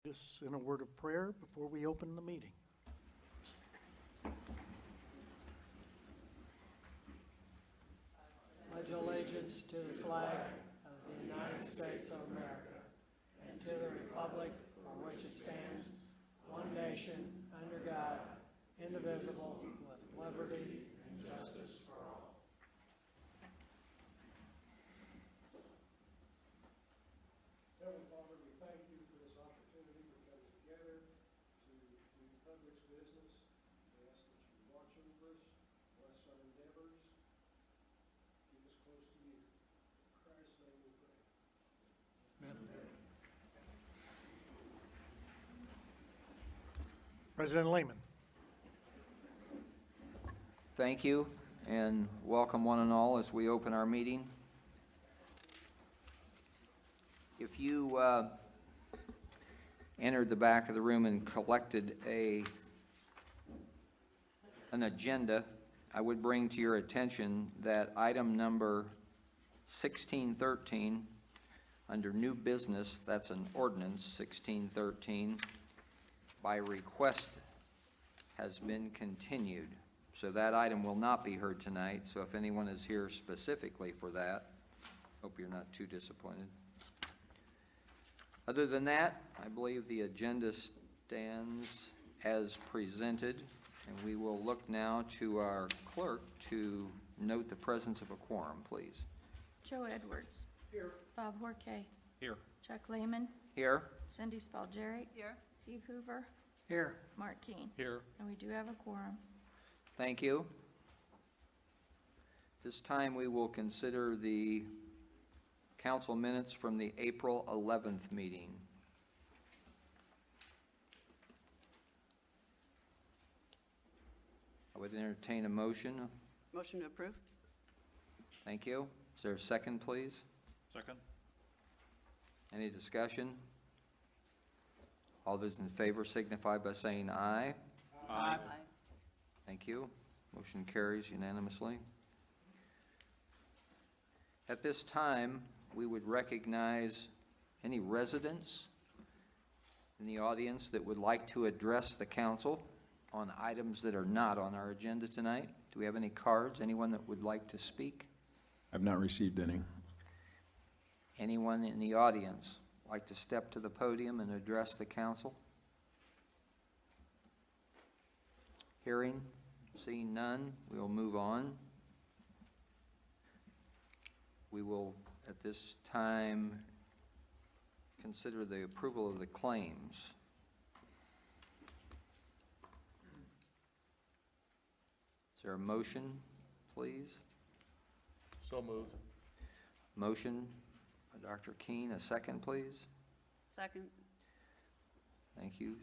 Just in a word of prayer before we open the meeting. Pledge allegiance to the flag of the United States of America and to the republic for which it stands, one nation, under God, indivisible, with liberty and justice for all. Heavenly Father, we thank you for this opportunity to come together to do the public's business. We ask that you watch over us, bless our endeavors, keep us close to you. In Christ's name we pray. President Lehman. Thank you, and welcome one and all as we open our meeting. If you entered the back of the room and collected an agenda, I would bring to your attention that item number 1613, under new business, that's an ordinance 1613, by request has been continued. So that item will not be heard tonight. So if anyone is here specifically for that, hope you're not too disappointed. Other than that, I believe the agenda stands as presented, and we will look now to our clerk to note the presence of a quorum, please. Joe Edwards. Here. Bob Horkay. Here. Chuck Lehman. Here. Cindy Spalgeri. Here. Steve Hoover. Here. Mark Keane. Here. And we do have a quorum. Thank you. This time we will consider the council minutes from the April 11th meeting. I would entertain a motion. Motion to approve? Thank you. Is there a second, please? Second. Any discussion? All those in favor signify by saying aye. Aye. Thank you. Motion carries unanimously. At this time, we would recognize any residents in the audience that would like to address the council on items that are not on our agenda tonight. Do we have any cards? Anyone that would like to speak? I've not received any. Anyone in the audience like to step to the podium and address the council? Hearing, seeing none, we will move on. We will, at this time, consider the approval of the claims. Is there a motion, please? So moved. Motion by Dr. Keene, a second, please. Second? Thank you,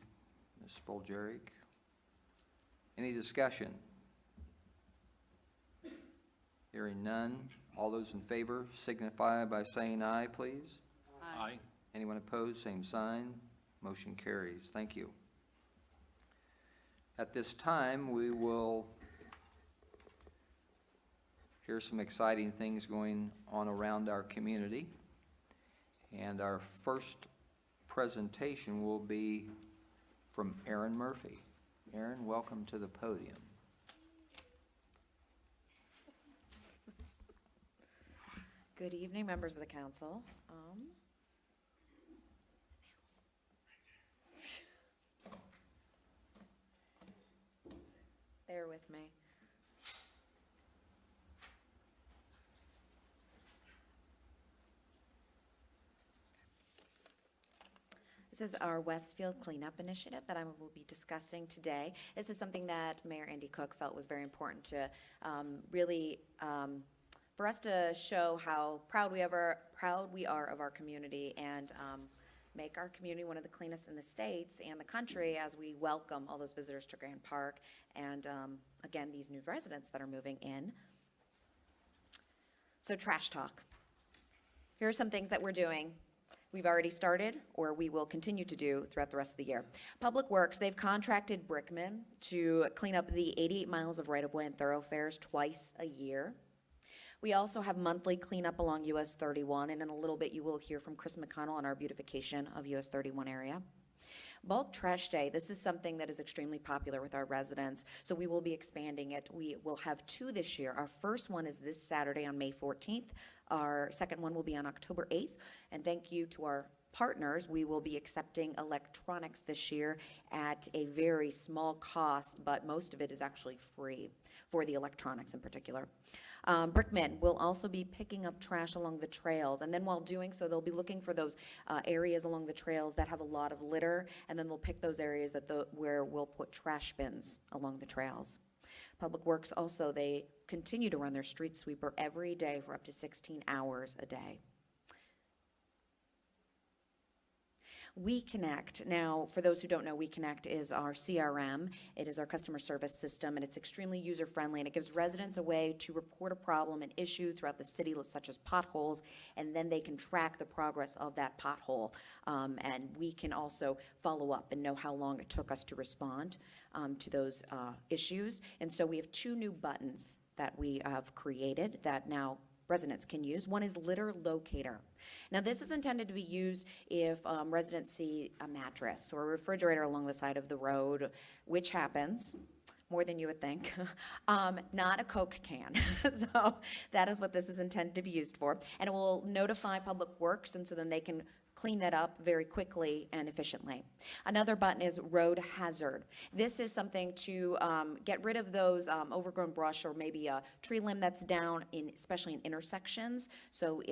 Ms. Spoljerik. Any discussion? Hearing none. All those in favor signify by saying aye, please. Aye. Anyone opposed, same sign. Motion carries. Thank you. At this time, we will hear some exciting things going on around our community. And our first presentation will be from Aaron Murphy. Aaron, welcome to the podium. Good evening, members of the council. Bear with me. This is our Westfield Cleanup Initiative that I will be discussing today. This is something that Mayor Andy Cook felt was very important to for us to show how proud we are of our community and make our community one of the cleanest in the states and the country as we welcome all those visitors to Grand Park and again, these new residents that are moving in. So trash talk. Here are some things that we're doing. We've already started, or we will continue to do throughout the rest of the year. Public Works, they've contracted Brickman to clean up the 88 miles of right-of-way and thoroughfares twice a year. We also have monthly cleanup along US 31, and in a little bit you will hear from Chris McConnell on our beautification of US 31 area. Bulk Trash Day, this is something that is extremely popular with our residents, so we will be expanding it. We will have 2 this year. Our first one is this Saturday on May 14th. Our second one will be on October 8th. And thank you to our partners, we will be accepting electronics this year at a very small cost, but most of it is actually free for the electronics in particular. Brickman will also be picking up trash along the trails, and then while doing so, they'll be looking for those areas along the trails that have a lot of litter, and then they'll pick those areas where we'll put trash bins along the trails. Public Works also, they continue to run their street sweeper every day for up to 16 hours a day. WeConnect. Now, for those who don't know, WeConnect is our CRM. It is our customer service system, and it's extremely user-friendly, and it gives residents a way to report a problem, an issue throughout the city, such as potholes, and then they can track the progress of that pothole. And we can also follow up and know how long it took us to respond to those issues. And so we have 2 new buttons that we have created that now residents can use. One is Litter Locator. Now, this is intended to be used if residents see a mattress or a refrigerator along the side of the road, which happens more than you would think, not a Coke can. So that is what this is intended to be used for. And it will notify Public Works, and so then they can clean that up very quickly and efficiently. Another button is Road Hazard. This is something to get rid of those overgrown brush or maybe a tree limb that's down, especially in intersections, so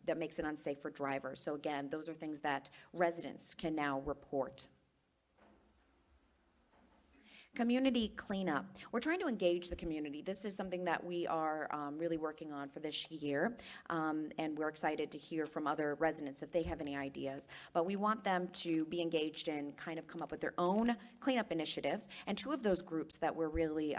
that makes it unsafe for drivers. So again, those are things that residents can now report. Community cleanup. We're trying to engage the community. This is something that we are really working on for this year, and we're excited to hear from other residents if they have any ideas. But we want them to be engaged and kind of come up with their own cleanup initiatives. And 2 of those groups that we're really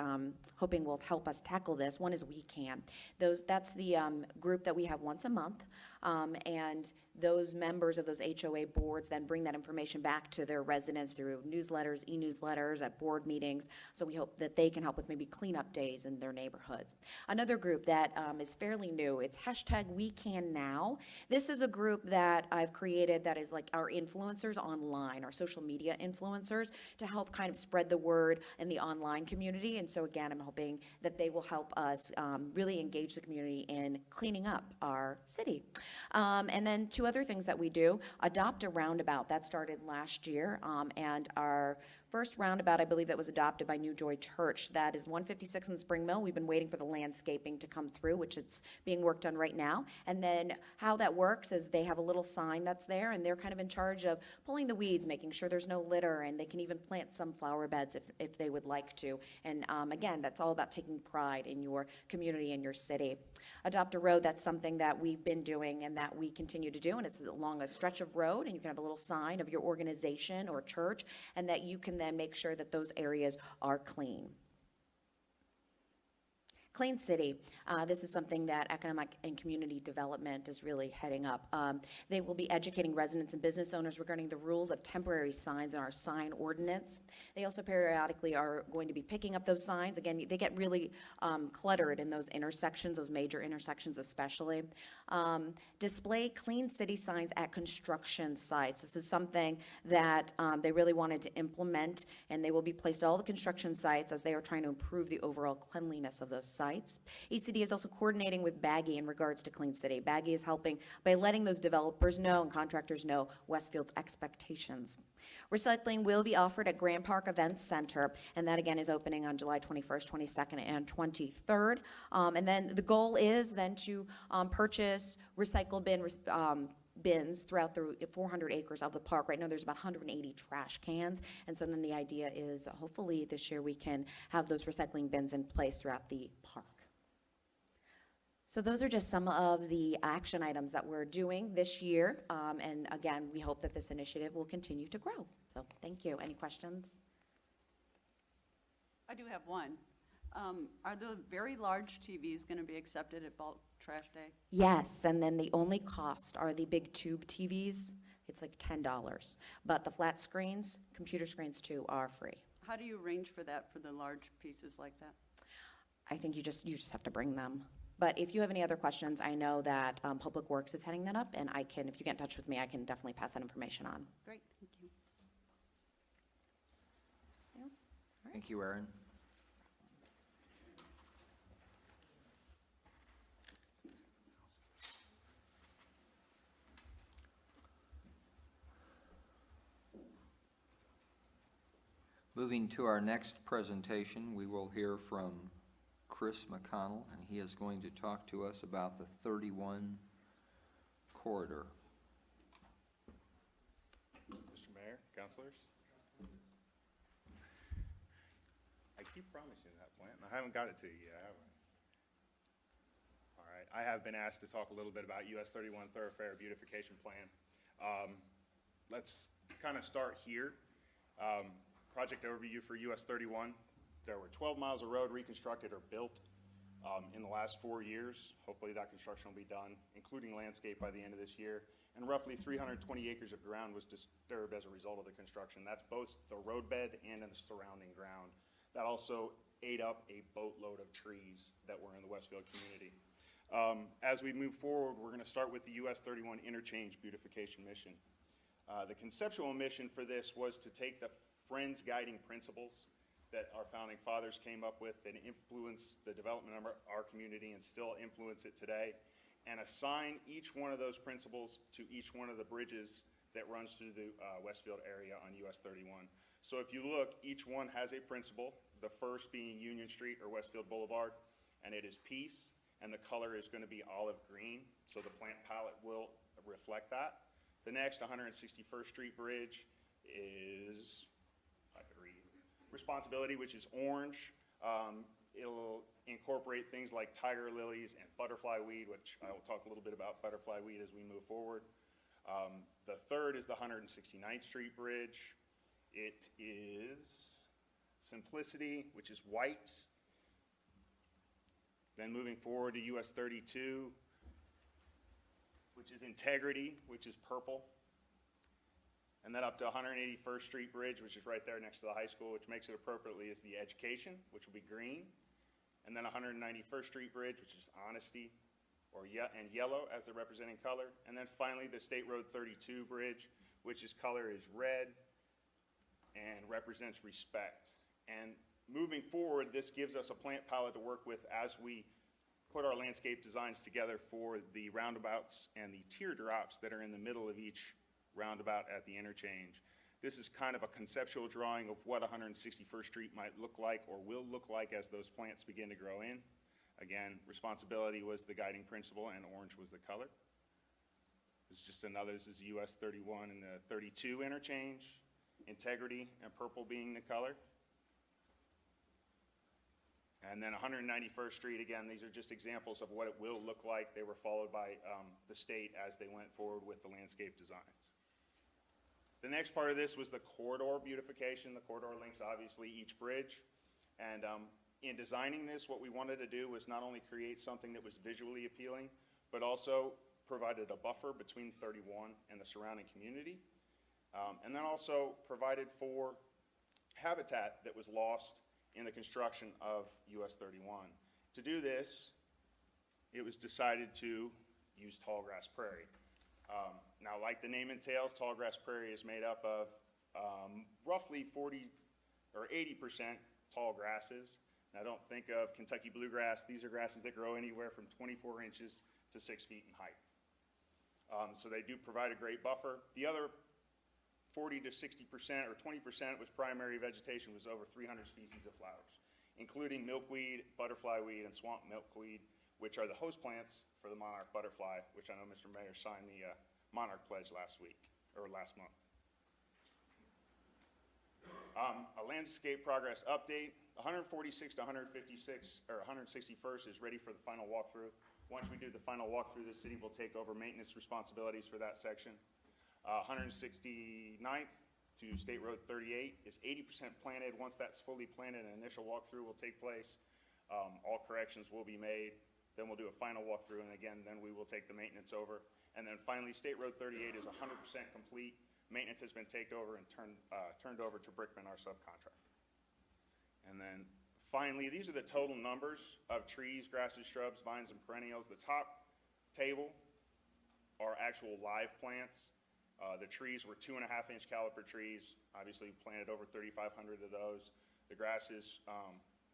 hoping will help us tackle this, one is We Can. That's the group that we have once a month, and those members of those HOA boards then bring that information back to their residents through newsletters, e-newsletters, at board meetings. So we hope that they can help with maybe cleanup days in their neighborhoods. Another group that is fairly new, it's #WeCanNow. This is a group that I've created that is like our influencers online, our social media influencers, to help kind of spread the word in the online community. And so again, I'm hoping that they will help us really engage the community in cleaning up our city. And then 2 other things that we do, Adopt a Roundabout, that started last year, and our first roundabout, I believe, that was adopted by New Joy Church. That is 156 in Spring Mill. We've been waiting for the landscaping to come through, which it's being worked on right now. And then how that works is they have a little sign that's there, and they're kind of in charge of pulling the weeds, making sure there's no litter, and they can even plant some flower beds if they would like to. And again, that's all about taking pride in your community and your city. Adopt a Road, that's something that we've been doing and that we continue to do, and it's along a stretch of road, and you can have a little sign of your organization or church, and that you can then make sure that those areas are clean. Clean City, this is something that Economic and Community Development is really heading up. They will be educating residents and business owners regarding the rules of temporary signs in our sign ordinance. They also periodically are going to be picking up those signs. Again, they get really cluttered in those intersections, those major intersections especially. Display Clean City signs at construction sites. This is something that they really wanted to implement, and they will be placed at all the construction sites as they are trying to improve the overall cleanliness of those sites. ECD is also coordinating with Baggy in regards to Clean City. Baggy is helping by letting those developers know and contractors know Westfield's expectations. Recycling will be offered at Grand Park Events Center, and that again is opening on July 21st, 22nd, and 23rd. And then the goal is then to purchase recycle bins throughout the 400 acres of the park. Right now there's about 180 trash cans, and so then the idea is hopefully this year we can have those recycling bins in place throughout the park. So those are just some of the action items that we're doing this year, and again, we hope that this initiative will continue to grow. So thank you. Any questions? I do have one. Are the very large TVs going to be accepted at Bulk Trash Day? Yes, and then the only cost are the big tube TVs. It's like $10, but the flat screens, computer screens too, are free. How do you arrange for that for the large pieces like that? I think you just have to bring them. But if you have any other questions, I know that Public Works is heading that up, and if you get in touch with me, I can definitely pass that information on. Great, thank you. Thank you, Aaron. Moving to our next presentation, we will hear from Chris McConnell, and he is going to talk to us about the 31 corridor. Mr. Mayor, councilors. I keep promising that plan, and I haven't got it to you yet, have I? All right, I have been asked to talk a little bit about US 31 Thoroughfare Beautification Plan. Let's kind of start here. Project overview for US 31. There were 12 miles of road reconstructed or built in the last 4 years. Hopefully that construction will be done, including landscape by the end of this year. And roughly 320 acres of ground was disturbed as a result of the construction. That's both the roadbed and in the surrounding ground. That also ate up a boatload of trees that were in the Westfield community. As we move forward, we're going to start with the US 31 Interchange Beautification Mission. The conceptual mission for this was to take the Friends guiding principles that our founding fathers came up with and influence the development of our community and still influence it today, and assign each one of those principles to each one of the bridges that runs through the Westfield area on US 31. So if you look, each one has a principle, the first being Union Street or Westfield Boulevard, and it is peace, and the color is going to be olive green, so the plant palette will reflect that. The next, 161st Street Bridge, is responsibility, which is orange. It'll incorporate things like tiger lilies and butterfly weed, which I will talk a little bit about butterfly weed as we move forward. The third is the 169th Street Bridge. It is simplicity, which is white. Then moving forward to US 32, which is integrity, which is purple. And then up to 181st Street Bridge, which is right there next to the high school, which makes it appropriately, is the education, which will be green. And then 191st Street Bridge, which is honesty, and yellow as the representing color. And then finally, the State Road 32 Bridge, which is color is red and represents respect. And moving forward, this gives us a plant palette to work with as we put our landscape designs together for the roundabouts and the teardrops that are in the middle of each roundabout at the interchange. This is kind of a conceptual drawing of what 161st Street might look like or will look like as those plants begin to grow in. Again, responsibility was the guiding principle and orange was the color. This is just another, this is US 31 and the 32 interchange, integrity and purple being the color. And then 191st Street, again, these are just examples of what it will look like. They were followed by the state as they went forward with the landscape designs. The next part of this was the corridor beautification. The corridor links obviously each bridge. And in designing this, what we wanted to do was not only create something that was visually appealing, but also provided a buffer between 31 and the surrounding community. And then also provided for habitat that was lost in the construction of US 31. To do this, it was decided to use tallgrass prairie. Now, like the name entails, tallgrass prairie is made up of roughly 40 or 80% tall grasses. Now, don't think of Kentucky bluegrass. These are grasses that grow anywhere from 24 inches to 6 feet in height. So they do provide a great buffer. The other 40 to 60% or 20% was primary vegetation, was over 300 species of flowers, including milkweed, butterfly weed, and swamp milkweed, which are the host plants for the monarch butterfly, which I know Mr. Mayor signed the monarch pledge last month. A landscape progress update. 146 to 156, or 161st is ready for the final walkthrough. Once we do the final walkthrough, the city will take over maintenance responsibilities for that section. 169th to State Road 38 is 80% planted. Once that's fully planted, an initial walkthrough will take place. All corrections will be made. Then we'll do a final walkthrough, and again, then we will take the maintenance over. And then finally, State Road 38 is 100% complete. Maintenance has been taken over and turned over to Brickman, our subcontractor. And then finally, these are the total numbers of trees, grasses, shrubs, vines, and perennials. The top table are actual live plants. The trees were 2.5-inch caliper trees. Obviously, we planted over 3,500 of those. The grasses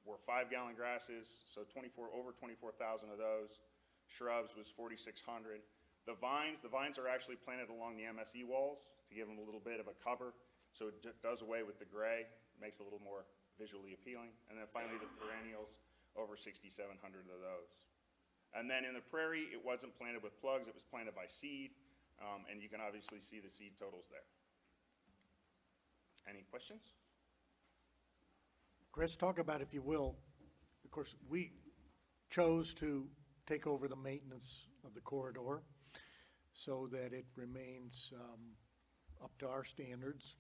were 5-gallon grasses, so over 24,000 of those. Shrubs was 4,600. The vines are actually planted along the MSE walls to give them a little bit of a cover, so it does away with the gray, makes it a little more visually appealing. And then finally, the perennials, over 6,700 of those. And then in the prairie, it wasn't planted with plugs, it was planted by seed, and you can obviously see the seed totals there. Any questions? Chris, talk about, if you will, of course, we chose to take over the maintenance of the corridor so that it remains up to our standards.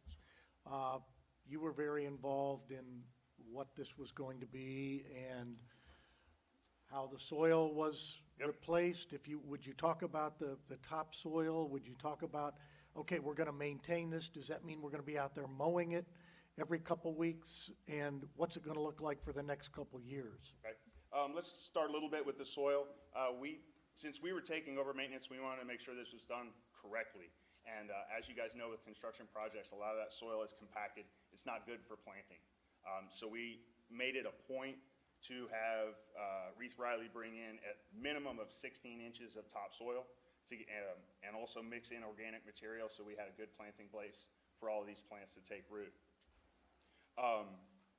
You were very involved in what this was going to be and how the soil was Yep. replaced. Would you talk about the topsoil? Would you talk about, okay, we're gonna maintain this, does that mean we're gonna be out there mowing it every couple weeks? And what's it gonna look like for the next couple years? Okay. Let's start a little bit with the soil. Since we were taking over maintenance, we wanted to make sure this was done correctly. And as you guys know, with construction projects, a lot of that soil is compacted. It's not good for planting. So we made it a point to have Reith Riley bring in a minimum of 16 inches of topsoil and also mix in organic material, so we had a good planting place for all of these plants to take root.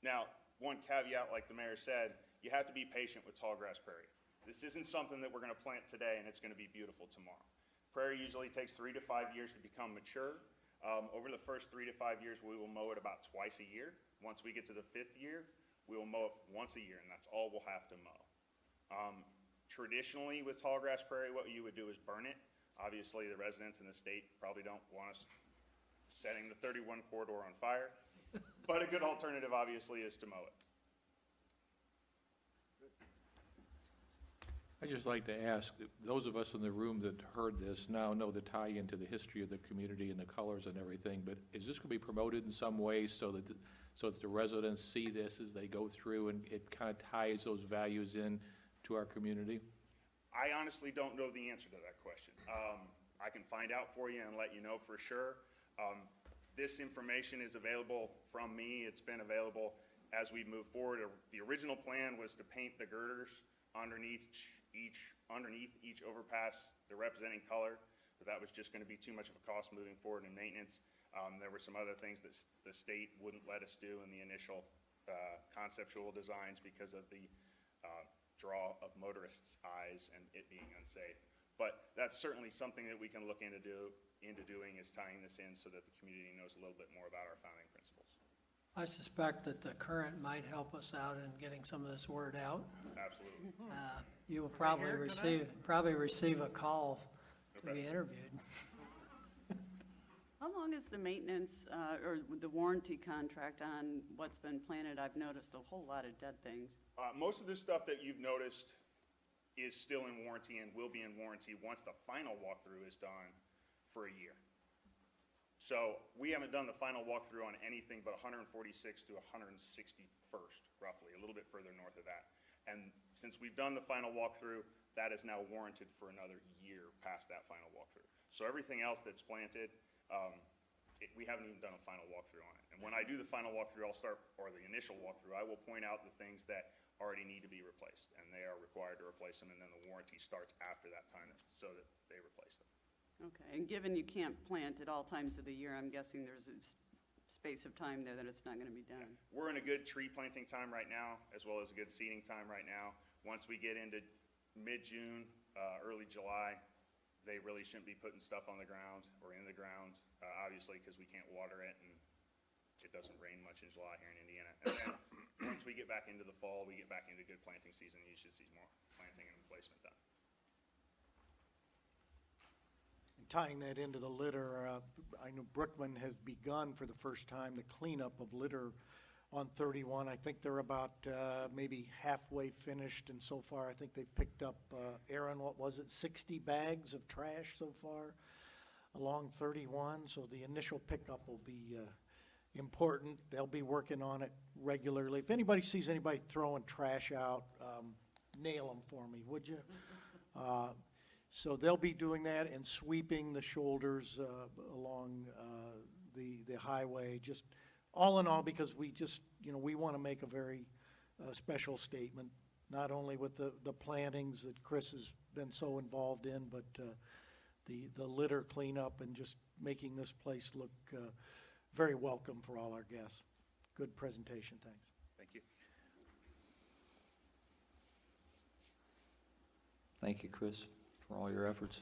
Now, one caveat, like the mayor said, you have to be patient with tall grass prairie. This isn't something that we're gonna plant today and it's gonna be beautiful tomorrow. Prairie usually takes 3 to 5 years to become mature. Over the first 3 to 5 years, we will mow it about twice a year. Once we get to the 5th year, we will mow it once a year, and that's all we'll have to mow. Traditionally, with tall grass prairie, what you would do is burn it. Obviously, the residents in the state probably don't want us setting the 31 corridor on fire, but a good alternative, obviously, is to mow it. I'd just like to ask, those of us in the room that heard this now know the tie-in to the history of the community and the colors and everything, but is this going to be promoted in some way so that the residents see this as they go through and it kind of ties those values in to our community? I honestly don't know the answer to that question. I can find out for you and let you know for sure. This information is available from me. It's been available as we move forward. The original plan was to paint the girders underneath each overpass, the representing color, but that was just going to be too much of a cost moving forward in maintenance. There were some other things that the state wouldn't let us do in the initial conceptual designs because of the draw of motorists' eyes and it being unsafe. But that's certainly something that we can look into doing, is tying this in so that the community knows a little bit more about our founding principles. I suspect that the current might help us out in getting some of this word out. Absolutely. You will probably hear it tonight? receive a call to be interviewed. How long is the maintenance, or the warranty contract on what's been planted? I've noticed a whole lot of dead things. Most of the stuff that you've noticed is still in warranty and will be in warranty once the final walkthrough is done for a year. So we haven't done the final walkthrough on anything but 146th to 161st, roughly, a little bit further north of that. And since we've done the final walkthrough, that is now warranted for another year past that final walkthrough. So everything else that's planted, we haven't even done a final walkthrough on it. And when I do the final walkthrough, or the initial walkthrough, I will point out the things that already need to be replaced, and they are required to replace them, and then the warranty starts after that time so that they replace them. Okay, and given you can't plant at all times of the year, I'm guessing there's a space of time there that it's not going to be done. We're in a good tree planting time right now, as well as a good seeding time right now. Once we get into mid-June, early July, they really shouldn't be putting stuff on the ground or in the ground, obviously, because we can't water it, and it doesn't rain much in July here in Indiana. And then once we get back into the fall, we get back into good planting season, you should see more planting and replacement done. Tying that into the litter, I know Brookman has begun for the first time the cleanup of litter on 31. I think they're about maybe halfway finished, and so far I think they've picked up, Aaron, what was it, 60 bags of trash so far along 31. So the initial pickup will be important. They'll be working on it regularly. If anybody sees anybody throwing trash out, nail them for me, would you? So they'll be doing that and sweeping the shoulders along the highway, just all in all, because we just, we want to make a very special statement, not only with the plantings that Chris has been so involved in, but the litter cleanup and just making this place look very welcome for all our guests. Good presentation, thanks. Thank you. Thank you, Chris, for all your efforts.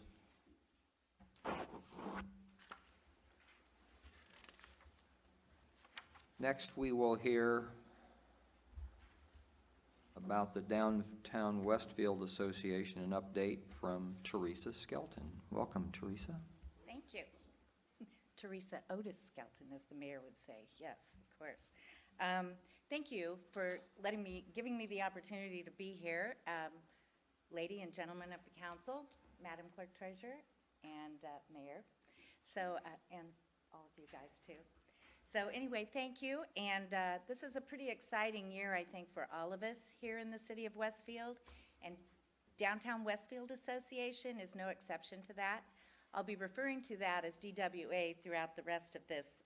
Next, we will hear about the Downtown Westfield Association, an update from Teresa Skelton. Welcome, Teresa. Thank you. Teresa Otis Skelton, as the mayor would say. Yes, of course. Thank you for giving me the opportunity to be here. Lady and gentlemen of the council, Madam Clerk Treasurer, and Mayor, and all of you guys too. So anyway, thank you, and this is a pretty exciting year, I think, for all of us here in the city of Westfield, and Downtown Westfield Association is no exception to that. I'll be referring to that as DWA throughout the rest of this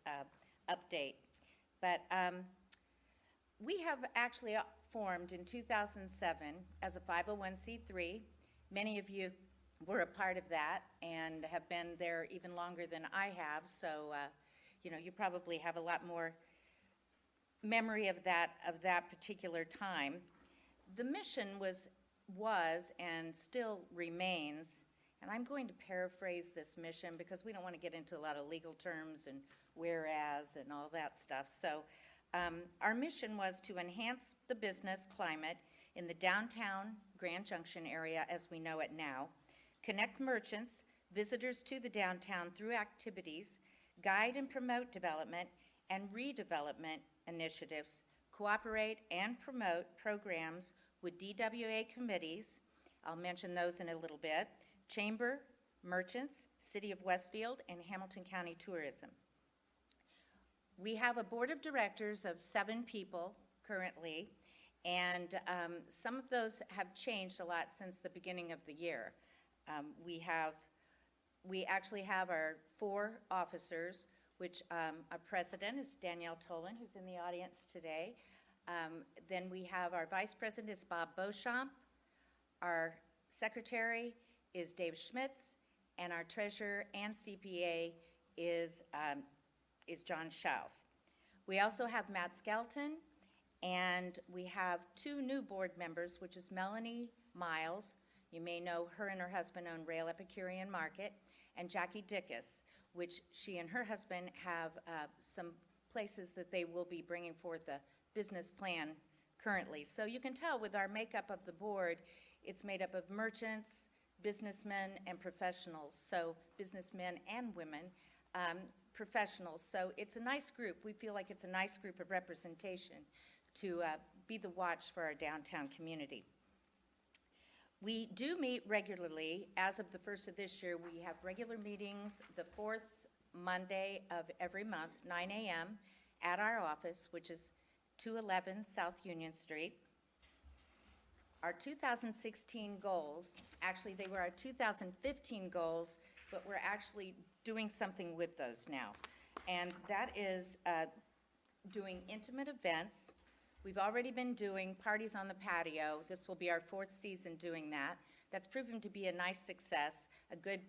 update. But we have actually formed in 2007 as a 501c3. Many of you were a part of that and have been there even longer than I have, so you probably have a lot more memory of that particular time. The mission was and still remains, and I'm going to paraphrase this mission because we don't want to get into a lot of legal terms and whereas and all that stuff. So our mission was to enhance the business climate in the downtown Grand Junction area as we know it now, connect merchants, visitors to the downtown through activities, guide and promote development and redevelopment initiatives, cooperate and promote programs with DWA committees, I'll mention those in a little bit, Chamber, Merchants, City of Westfield, and Hamilton County Tourism. We have a board of directors of 7 people currently, and some of those have changed a lot since the beginning of the year. We actually have our 4 officers, which our president is Danielle Tolan, who's in the audience today. Then we have our vice president is Bob Beauchamp. Our secretary is Dave Schmitz, and our treasurer and CPA is John Schauf. We also have Matt Skelton, and we have 2 new board members, which is Melanie Miles. You may know her and her husband own Rail Epicurean Market, and Jackie Dickus, which she and her husband have some places that they will be bringing forth a business plan currently. So you can tell with our makeup of the board, it's made up of merchants, businessmen, and professionals. So businessmen and women, professionals. So it's a nice group. We feel like it's a nice group of representation to be the watch for our downtown community. We do meet regularly. As of the first of this year, we have regular meetings the 4th Monday of every month, 9 a.m. at our office, which is 211 South Union Street. Our 2016 goals, actually they were our 2015 goals, but we're actually doing something with those now. And that is doing intimate events. We've already been doing parties on the patio. This will be our 4th season doing that. That's proven to be a nice success, a good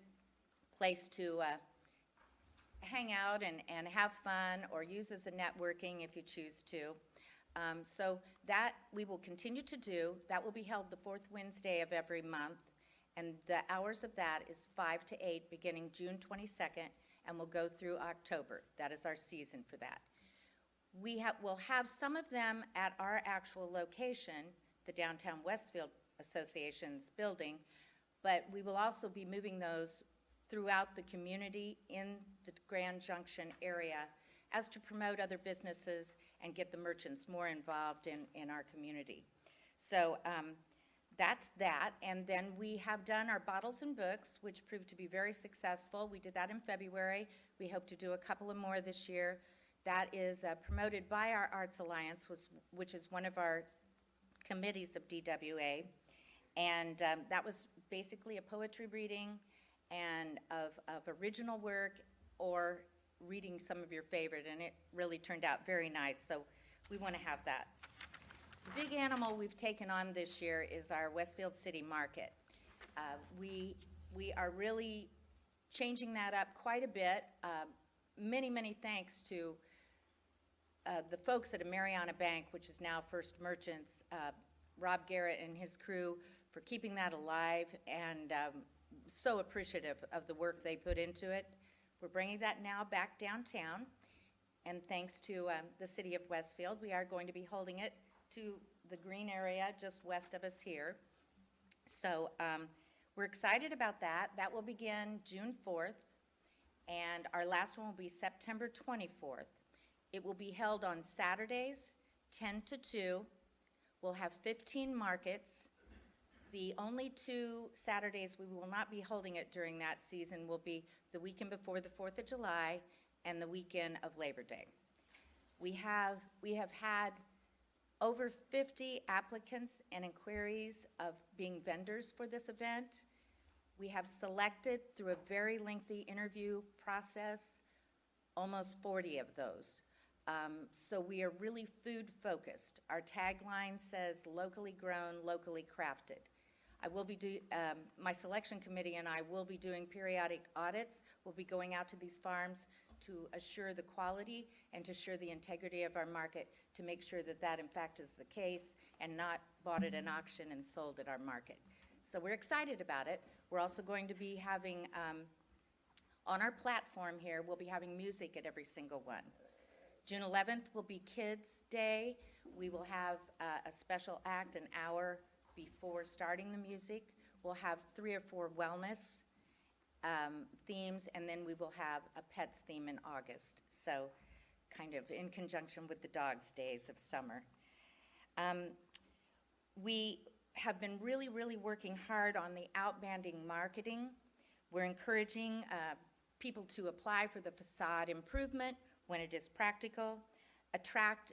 place to hang out and have fun or use as a networking if you choose to. So that we will continue to do. That will be held the 4th Wednesday of every month. And the hours of that is 5 to 8 beginning June 22nd and will go through October. That is our season for that. We'll have some of them at our actual location, the Downtown Westfield Association's building, but we will also be moving those throughout the community in the Grand Junction area as to promote other businesses and get the merchants more involved in our community. So that's that. And then we have done our bottles and books, which proved to be very successful. We did that in February. We hope to do a couple of more this year. That is promoted by our Arts Alliance, which is one of our committees of DWA. And that was basically a poetry reading and of original work or reading some of your favorite, and it really turned out very nice, so we want to have that. The big animal we've taken on this year is our Westfield City Market. We are really changing that up quite a bit. Many thanks to the folks at Mariana Bank, which is now First Merchants, Rob Garrett and his crew for keeping that alive, and so appreciative of the work they put into it. We're bringing that now back downtown, and thanks to the city of Westfield, we are going to be holding it to the green area just west of us here. So we're excited about that. That will begin June 4th, and our last one will be September 24th. It will be held on Saturdays, 10 to 2. We'll have 15 markets. The only 2 Saturdays we will not be holding it during that season will be the weekend before the 4th of July and the weekend of Labor Day. We have had over 50 applicants and inquiries of being vendors for this event. We have selected through a very lengthy interview process almost 40 of those. So we are really food focused. Our tagline says locally grown, locally crafted. I will be my selection committee and I will be doing periodic audits. We'll be going out to these farms to assure the quality and to assure the integrity of our market, to make sure that that in fact is the case and not bought at an auction and sold at our market. So we're excited about it. We're also going to be having, on our platform here, we'll be having music at every single one. June 11th will be Kids Day. We will have a special act an hour before starting the music. We'll have 3 or 4 wellness themes, and then we will have a pets theme in August. So kind of in conjunction with the Dogs' Days of summer. We have been really working hard on the outbounding marketing. We're encouraging people to apply for the facade improvement when it is practical, attract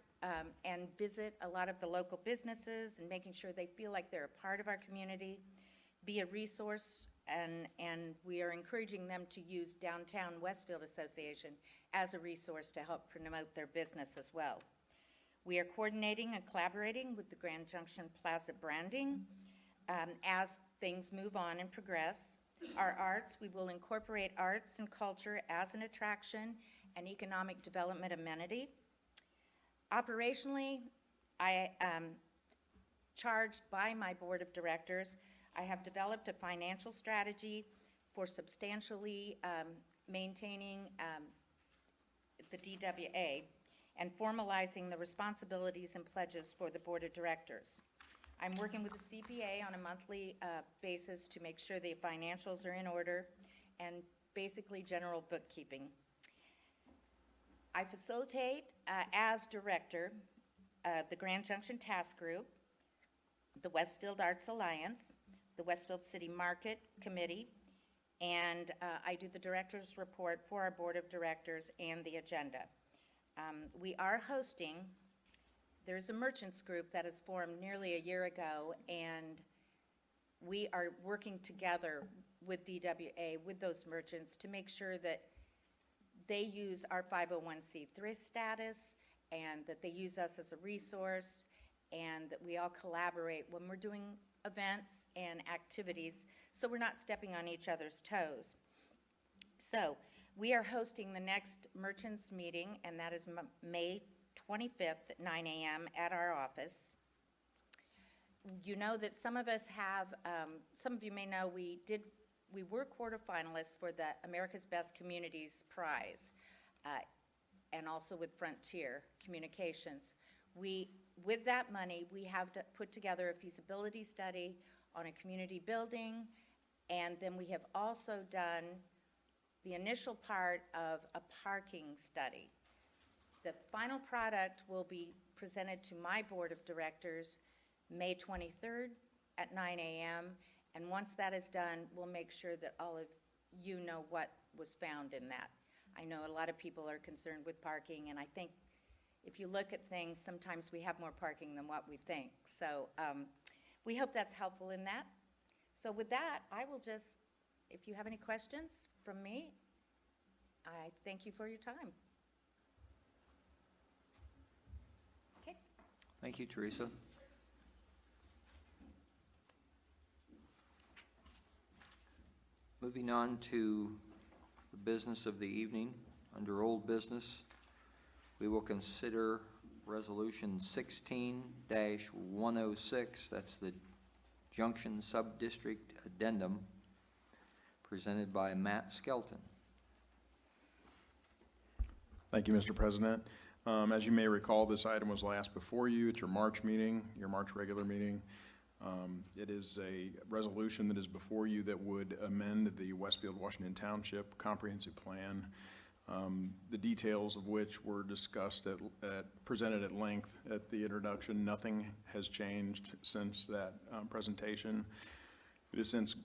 and visit a lot of the local businesses and making sure they feel like they're a part of our community, be a resource, and we are encouraging them to use Downtown Westfield Association as a resource to help promote their business as well. We are coordinating and collaborating with the Grand Junction Plaza branding as things move on and progress. Our arts, we will incorporate arts and culture as an attraction and economic development amenity. Operationally, I am charged by my board of directors. I have developed a financial strategy for substantially maintaining the DWA and formalizing the responsibilities and pledges for the board of directors. I'm working with the CPA on a monthly basis to make sure the financials are in order and basically general bookkeeping. I facilitate, as director, the Grand Junction Task Group, the Westfield Arts Alliance, the Westfield City Market Committee, and I do the director's report for our board of directors and the agenda. We are hosting, there's a merchants group that is formed nearly a year ago, and we are working together with DWA, with those merchants, to make sure that they use our 501c3 status and that they use us as a resource and that we all collaborate when we're doing events and activities so we're not stepping on each other's toes. So we are hosting the next merchants meeting, and that is May 25th at 9 a.m. at our office. You know that some of us have, some of you may know we were quarterfinalists for the America's Best Communities Prize, and also with Frontier Communications. With that money, we have to put together a feasibility study on a community building, and then we have also done the initial part of a parking study. The final product will be presented to my board of directors May 23rd at 9 a.m., and once that is done, we'll make sure that all of you know what was found in that. I know a lot of people are concerned with parking, and I think if you look at things, sometimes we have more parking than what we think. So we hope that's helpful in that. So with that, I will just, if you have any questions from me. I thank you for your time. Okay. Thank you, Teresa. Moving on to the business of the evening, under old business, we will consider Resolution 16-106, that's the Junction Subdistrict Addendum, presented by Matt Skelton. Thank you, Mr. President. As you may recall, this item was last before you at your March meeting, your March regular meeting. It is a resolution that is before you that would amend the Westfield, Washington Township Comprehensive Plan, the details of which were discussed presented at length at the introduction. Nothing has changed since that presentation. It has since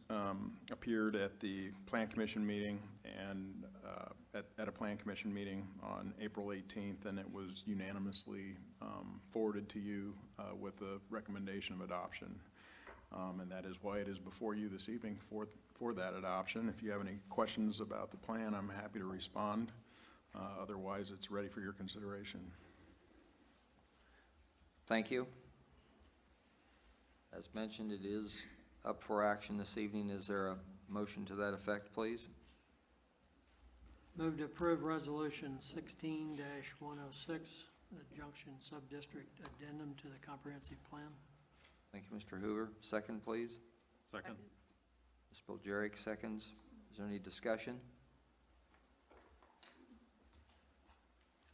appeared at the Plan Commission meeting and at a Plan Commission meeting on April 18th, and it was unanimously forwarded to you with a recommendation of adoption. And that is why it is before you this evening for that adoption. If you have any questions about the plan, I'm happy to respond. Otherwise, it's ready for your consideration. Thank you. As mentioned, it is up for action this evening. Is there a motion to that effect, please? Move to approve Resolution 16-106, the Junction Subdistrict Addendum to the Comprehensive Plan. Thank you, Mr. Hoover. Second, please. Second. Ms. Boljaric, seconds. Is there any discussion?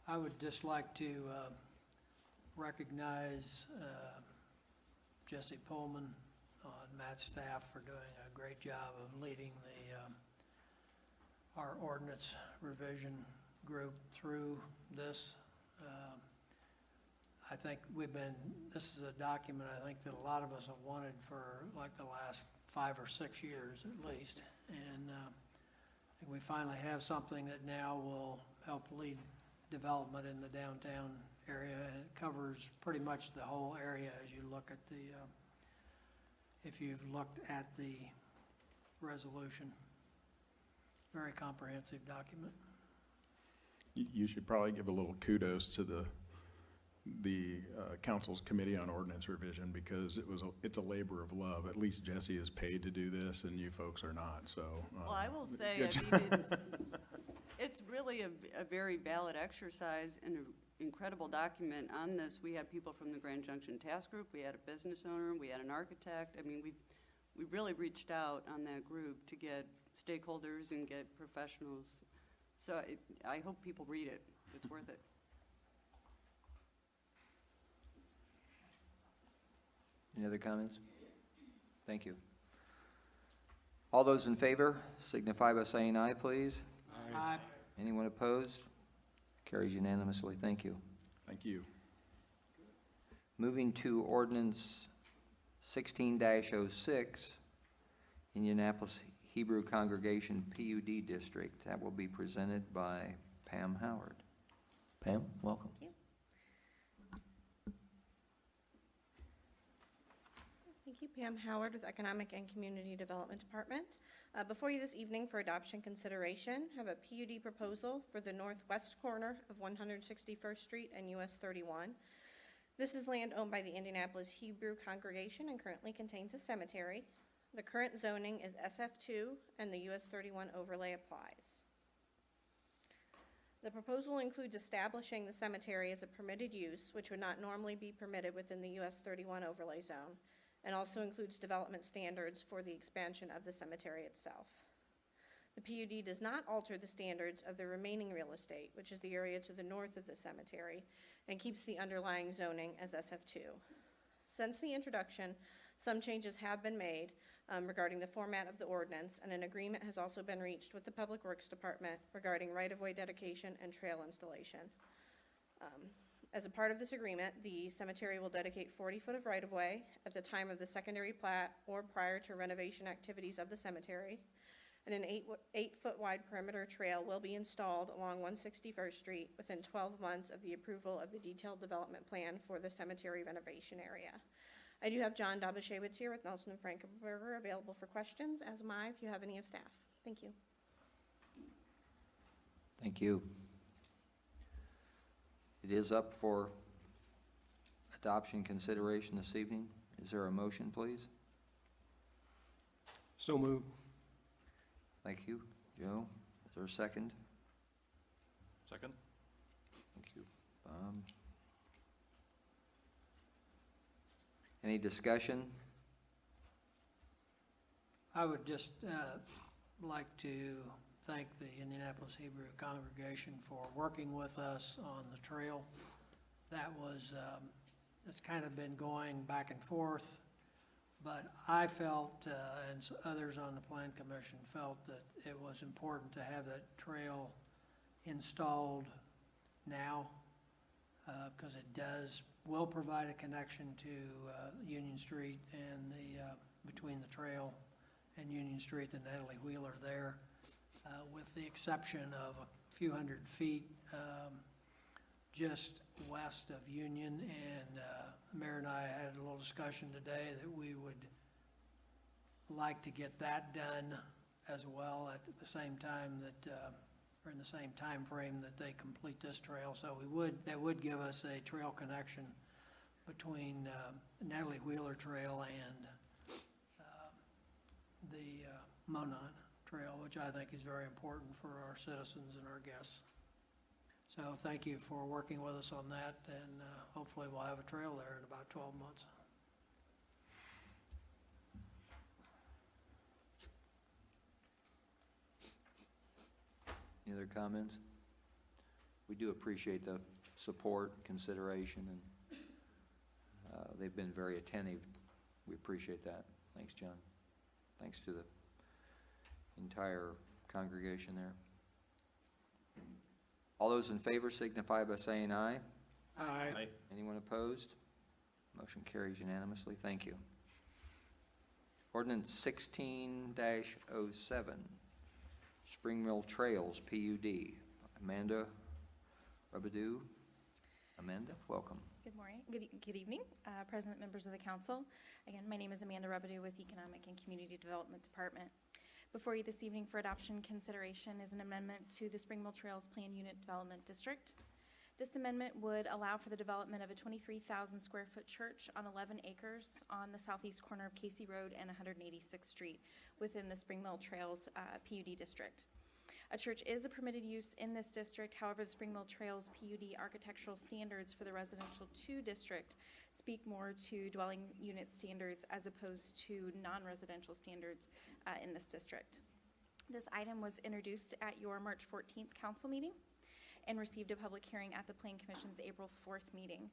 I would just like to recognize Jesse Pullman and Matt's staff for doing a great job of leading our ordinance revision group through this. I think this is a document I think that a lot of us have wanted for like the last 5 or 6 years at least. And I think we finally have something that now will help lead development in the downtown area. And it covers pretty much the whole area as you look at if you've looked at the resolution. Very comprehensive document. You should probably give a little kudos to the Council's Committee on Ordinance Revision, because it's a labor of love. At least Jesse is paid to do this, and you folks are not, so. Well, I will say, good I mean, it's really a very valid exercise and an incredible document on this. We had people from the Grand Junction Task Group, we had a business owner, we had an architect. I mean, we really reached out on that group to get stakeholders and get professionals. So I hope people read it. It's worth it. Any other comments? Thank you. All those in favor signify by saying aye, please. Aye. Anyone opposed? Carries unanimously. Thank you. Thank you. Moving to ordinance 16-06, Indianapolis Hebrew Congregation PUD District. That will be presented by Pam Howard. Pam, welcome. Thank you. Thank you, Pam Howard with Economic and Community Development Department. Before you this evening for adoption consideration, have a PUD proposal for the northwest corner of 161st Street and US 31. This is land owned by the Indianapolis Hebrew Congregation and currently contains a cemetery. The current zoning is SF2 and the US 31 overlay applies. The proposal includes establishing the cemetery as a permitted use, which would not normally be permitted within the US 31 overlay zone, and also includes development standards for the expansion of the cemetery itself. The PUD does not alter the standards of the remaining real estate, which is the area to the north of the cemetery, and keeps the underlying zoning as SF2. Since the introduction, some changes have been made regarding the format of the ordinance, and an agreement has also been reached with the Public Works Department regarding right-of-way dedication and trail installation. As a part of this agreement, the cemetery will dedicate 40 foot of right-of-way at the time of the secondary plat or prior to renovation activities of the cemetery, and an 8 foot wide perimeter trail will be installed along 161st Street within 12 months of the approval of the detailed development plan for the cemetery renovation area. I do have John Dobashewitz here with Nelson and Frankenberger available for questions, as am I if you have any of staff. Thank you. Thank you. It is up for adoption consideration this evening. Is there a motion, please? So moved. Thank you. Joe, is there a second? Second? Thank you. Bob? Any discussion? I would just like to thank the Indianapolis Hebrew congregation for working with us on the trail. That was, it's kind of been going back and forth, but I felt, and others on the Plan Commission felt that it was important to have that trail installed now, because it will provide a connection to Union Street and between the trail and Union Street, the Natalie Wheeler there, with the exception of a few hundred feet just west of Union. And Mayor and I had a little discussion today that we would like to get that done as well at the same time that, or in the same time frame that they complete this trail. So that would give us a trail connection between Natalie Wheeler Trail and the Monon Trail, which I think is very important for our citizens and our guests. So thank you for working with us on that, and hopefully we'll have a trail there in about 12 months. Any other comments? We do appreciate the support, consideration, and they've been very attentive. We appreciate that. Thanks, John. Thanks to the entire congregation there. All those in favor signify by saying aye. Aye. Anyone opposed? Motion carries unanimously. Thank you. Ordinance 16-07, Spring Mill Trails, PUD. Amanda Robidoux. Amanda, welcome. Good morning, good evening, President, members of the council. Again, my name is Amanda Rebideau with Economic and Community Development Department. Before you this evening for adoption consideration is an amendment to the Spring Mill Trails Plan Unit Development District. This amendment would allow for the development of a 23,000 square foot church on 11 acres on the southeast corner of Casey Road and 186th Street within the Spring Mill Trails PUD district. A church is a permitted use in this district. However, the Spring Mill Trails PUD architectural standards for the residential 2 district speak more to dwelling unit standards as opposed to non-residential standards in this district. This item was introduced at your March 14th council meeting and received a public hearing at the Plan Commission's April 4th meeting.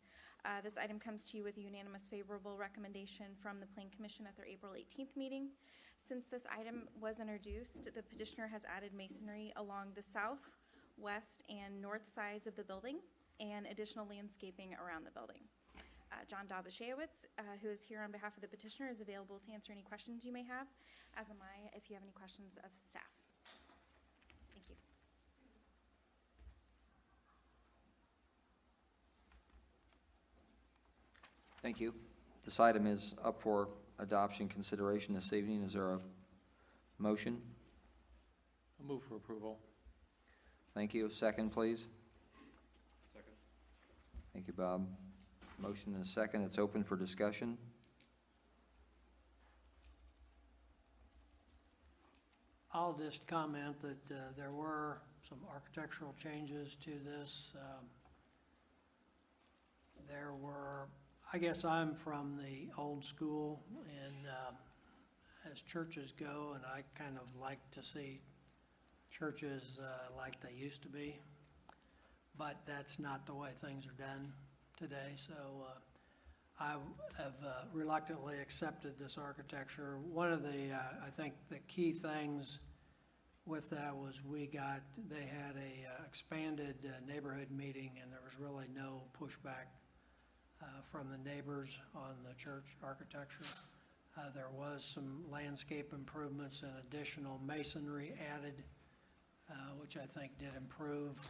This item comes to you with a unanimous favorable recommendation from the Plan Commission at their April 18th meeting. Since this item was introduced, the petitioner has added masonry along the south, west, and north sides of the building and additional landscaping around the building. John Dobashewitz, who is here on behalf of the petitioner, is available to answer any questions you may have, as am I if you have any questions of staff. Thank you. Thank you. This item is up for adoption consideration this evening. Is there a motion? I'll move for approval. Thank you. Second, please. Second. Thank you, Bob. Motion and a second. It's open for discussion. I'll just comment that there were some architectural changes to this. There were, I guess I'm from the old school, and as churches go, and I kind of like to see churches like they used to be, but that's not the way things are done today. So I have reluctantly accepted this architecture. One of the, I think the key things with that was they had a expanded neighborhood meeting, and there was really no pushback from the neighbors on the church architecture. There was some landscape improvements and additional masonry added, which I think did improve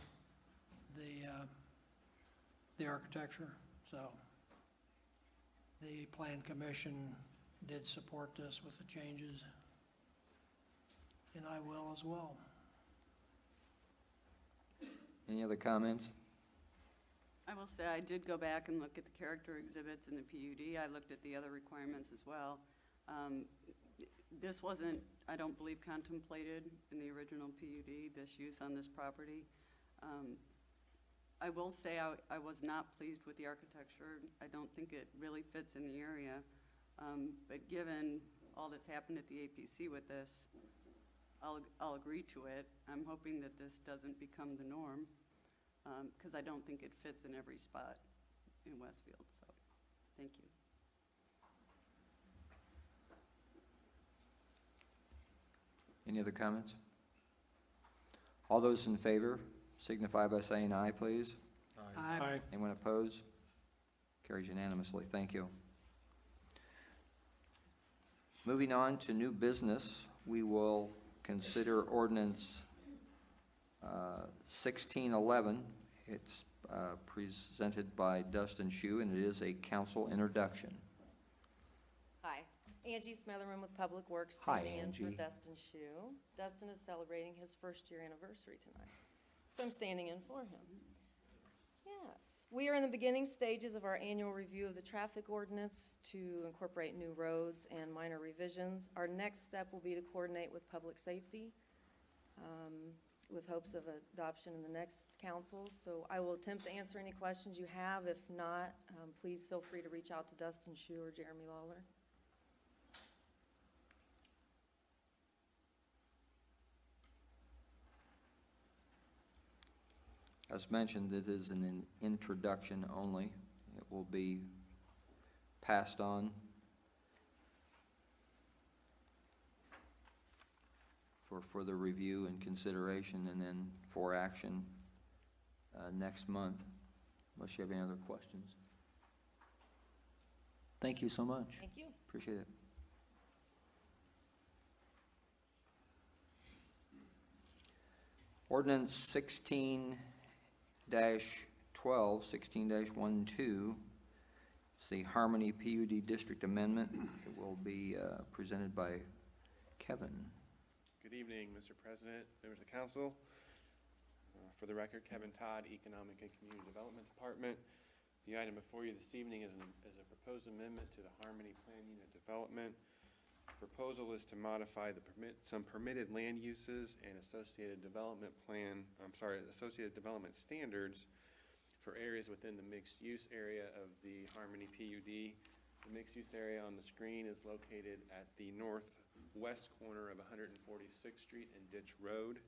the architecture. So the Plan Commission did support this with the changes, and I will as well. Any other comments? I will say, I did go back and look at the character exhibits in the PUD. I looked at the other requirements as well. This wasn't, I don't believe, contemplated in the original PUD, this use on this property. I will say I was not pleased with the architecture. I don't think it really fits in the area. But given all that's happened at the APC with this, I'll agree to it. I'm hoping that this doesn't become the norm, because I don't think it fits in every spot in Westfield, so, thank you. Any other comments? All those in favor signify by saying aye, please. Aye. Anyone opposed? Carries unanimously. Thank you. Moving on to new business, we will consider ordinance 1611. It's presented by Dustin Shu, and it is a council introduction. Hi, Angie Smitherman with Public Works, Hi, standing in Angie. for Dustin Shu. Dustin is celebrating his first-year anniversary tonight, so I'm standing in for him. Yes, we are in the beginning stages of our annual review of the traffic ordinance to incorporate new roads and minor revisions. Our next step will be to coordinate with public safety, with hopes of adoption in the next council. So I will attempt to answer any questions you have. If not, please feel free to reach out to Dustin Shu or Jeremy Lawler. As mentioned, it is an introduction only. It will be passed on for further review and consideration, and then for action next month, unless you have any other questions. Thank you so much. Thank you. Appreciate it. Ordinance 16-12, 16-12. It's the Harmony PUD District Amendment. It will be presented by Kevin. Good evening, Mr. President, members of council. For the record, Kevin Todd, Economic and Community Development Department. The item before you this evening is a proposed amendment to the Harmony Plan Unit Development. The proposal is to modify some permitted land uses and associated development standards for areas within the mixed-use area of the Harmony PUD. The mixed-use area on the screen is located at the northwest corner of 146th Street and Ditch Road.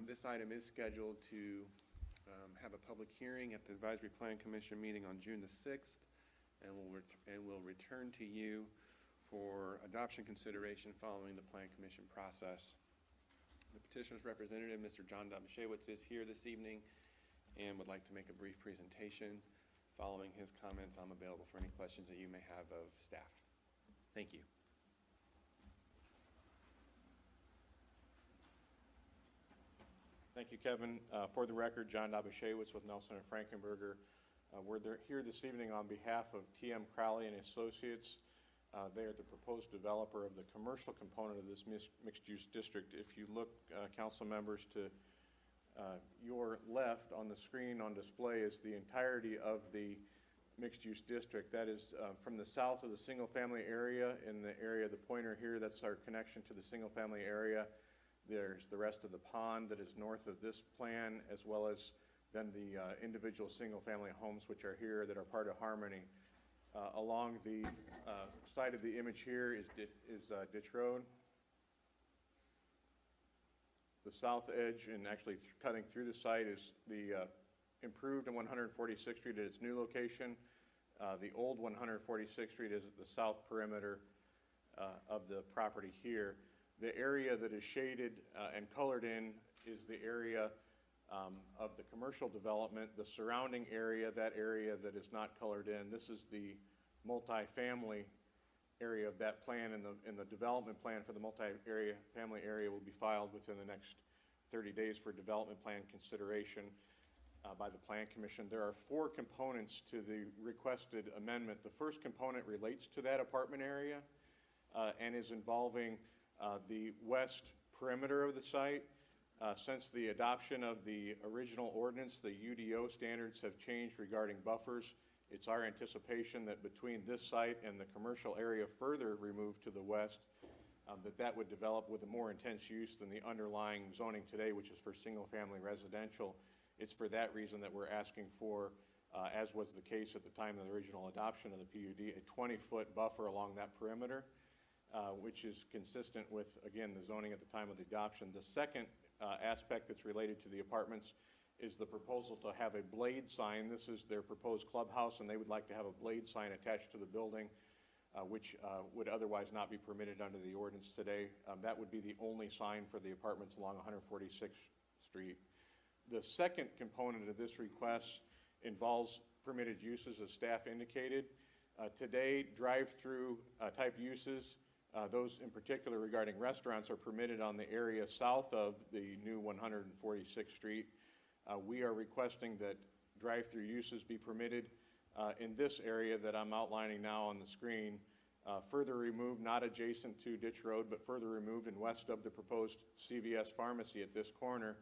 This item is scheduled to have a public hearing at the Advisory Plan Commission meeting on June the 6th, and will return to you for adoption consideration following the Plan Commission process. The petitioner's representative, Mr. John Dobashewitz, is here this evening and would like to make a brief presentation. Following his comments, I'm available for any questions that you may have of staff. Thank you. Thank you, Kevin. For the record, John Dobashewitz with Nelson and Frankenberger. We're here this evening on behalf of TM Crowley and Associates. They are the proposed developer of the commercial component of this mixed-use district. If you look, council members, to your left on the screen on display is the entirety of the mixed-use district. That is from the south of the single-family area, in the area of the pointer here, that's our connection to the single-family area. There's the rest of the pond that is north of this plan, as well as then the individual single-family homes which are here that are part of Harmony. Along the side of the image here is Ditch Road. The south edge, and actually cutting through the site, is the improved 146th Street at its new location. The old 146th Street is at the south perimeter of the property here. The area that is shaded and colored in is the area of the commercial development. The surrounding area, that area that is not colored in, this is the multi-family area of that plan, and the development plan for the multi-family area will be filed within the next 30 days for development plan consideration by the Plan Commission. There are 4 components to the requested amendment. The first component relates to that apartment area and is involving the west perimeter of the site. Since the adoption of the original ordinance, the UDO standards have changed regarding buffers. It's our anticipation that between this site and the commercial area further removed to the west, that would develop with a more intense use than the underlying zoning today, which is for single-family residential. It's for that reason that we're asking for, as was the case at the time of the original adoption of the PUD, a 20-foot buffer along that perimeter, which is consistent with, again, the zoning at the time of the adoption. The second aspect that's related to the apartments is the proposal to have a blade sign. This is their proposed clubhouse, and they would like to have a blade sign attached to the building, which would otherwise not be permitted under the ordinance today. That would be the only sign for the apartments along 146th Street. The second component of this request involves permitted uses, as staff indicated. Today, drive-through type uses, those in particular regarding restaurants, are permitted on the area south of the new 146th Street. We are requesting that drive-through uses be permitted in this area that I'm outlining now on the screen, further removed, not adjacent to Ditch Road, but further removed and west of the proposed CVS pharmacy at this corner.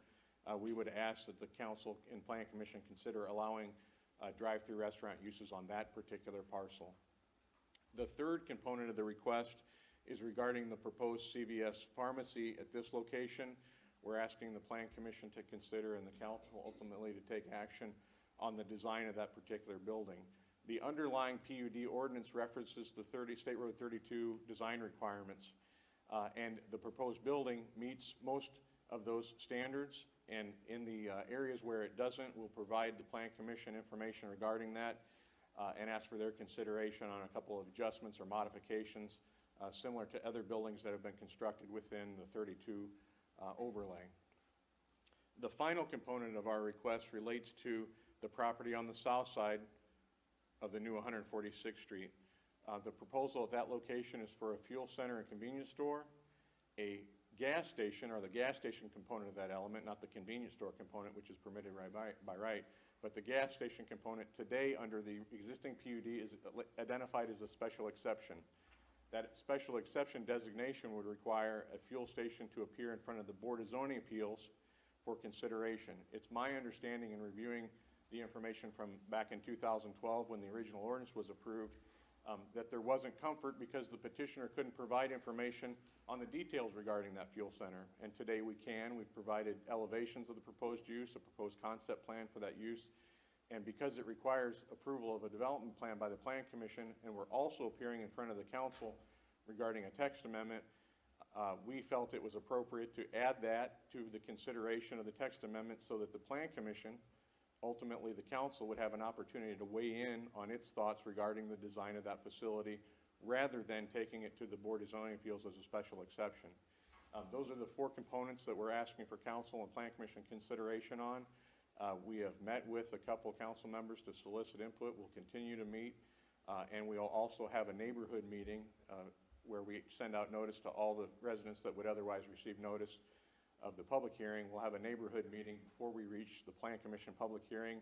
We would ask that the council and Plan Commission consider allowing drive-through restaurant uses on that particular parcel. The third component of the request is regarding the proposed CVS pharmacy at this location. We're asking the Plan Commission to consider and the council ultimately to take action on the design of that particular building. The underlying PUD ordinance references the State Road 32 design requirements, and the proposed building meets most of those standards, and in the areas where it doesn't, we'll provide the Plan Commission information regarding that and ask for their consideration on a couple of adjustments or modifications similar to other buildings that have been constructed within the 32 overlay. The final component of our request relates to the property on the south side of the new 146th Street. The proposal at that location is for a fuel center and convenience store, a gas station, or the gas station component of that element, not the convenience store component, which is permitted by right, but the gas station component today under the existing PUD is identified as a special exception. That special exception designation would require a fuel station to appear in front of the Board of Zoning Appeals for consideration. It's my understanding in reviewing the information from back in 2012 when the original ordinance was approved that there wasn't comfort because the petitioner couldn't provide information on the details regarding that fuel center. And today we can. We've provided elevations of the proposed use, a proposed concept plan for that use. And because it requires approval of a development plan by the Plan Commission, and we're also appearing in front of the council regarding a text amendment, we felt it was appropriate to add that to the consideration of the text amendment so that the Plan Commission, ultimately the council, would have an opportunity to weigh in on its thoughts regarding the design of that facility rather than taking it to the Board of Zoning Appeals as a special exception. Those are the four components that we're asking for council and Plan Commission consideration on. We have met with a couple of council members to solicit input. We'll continue to meet, and we'll also have a neighborhood meeting where we send out notice to all the residents that would otherwise receive notice of the public hearing. We'll have a neighborhood meeting before we reach the Plan Commission public hearing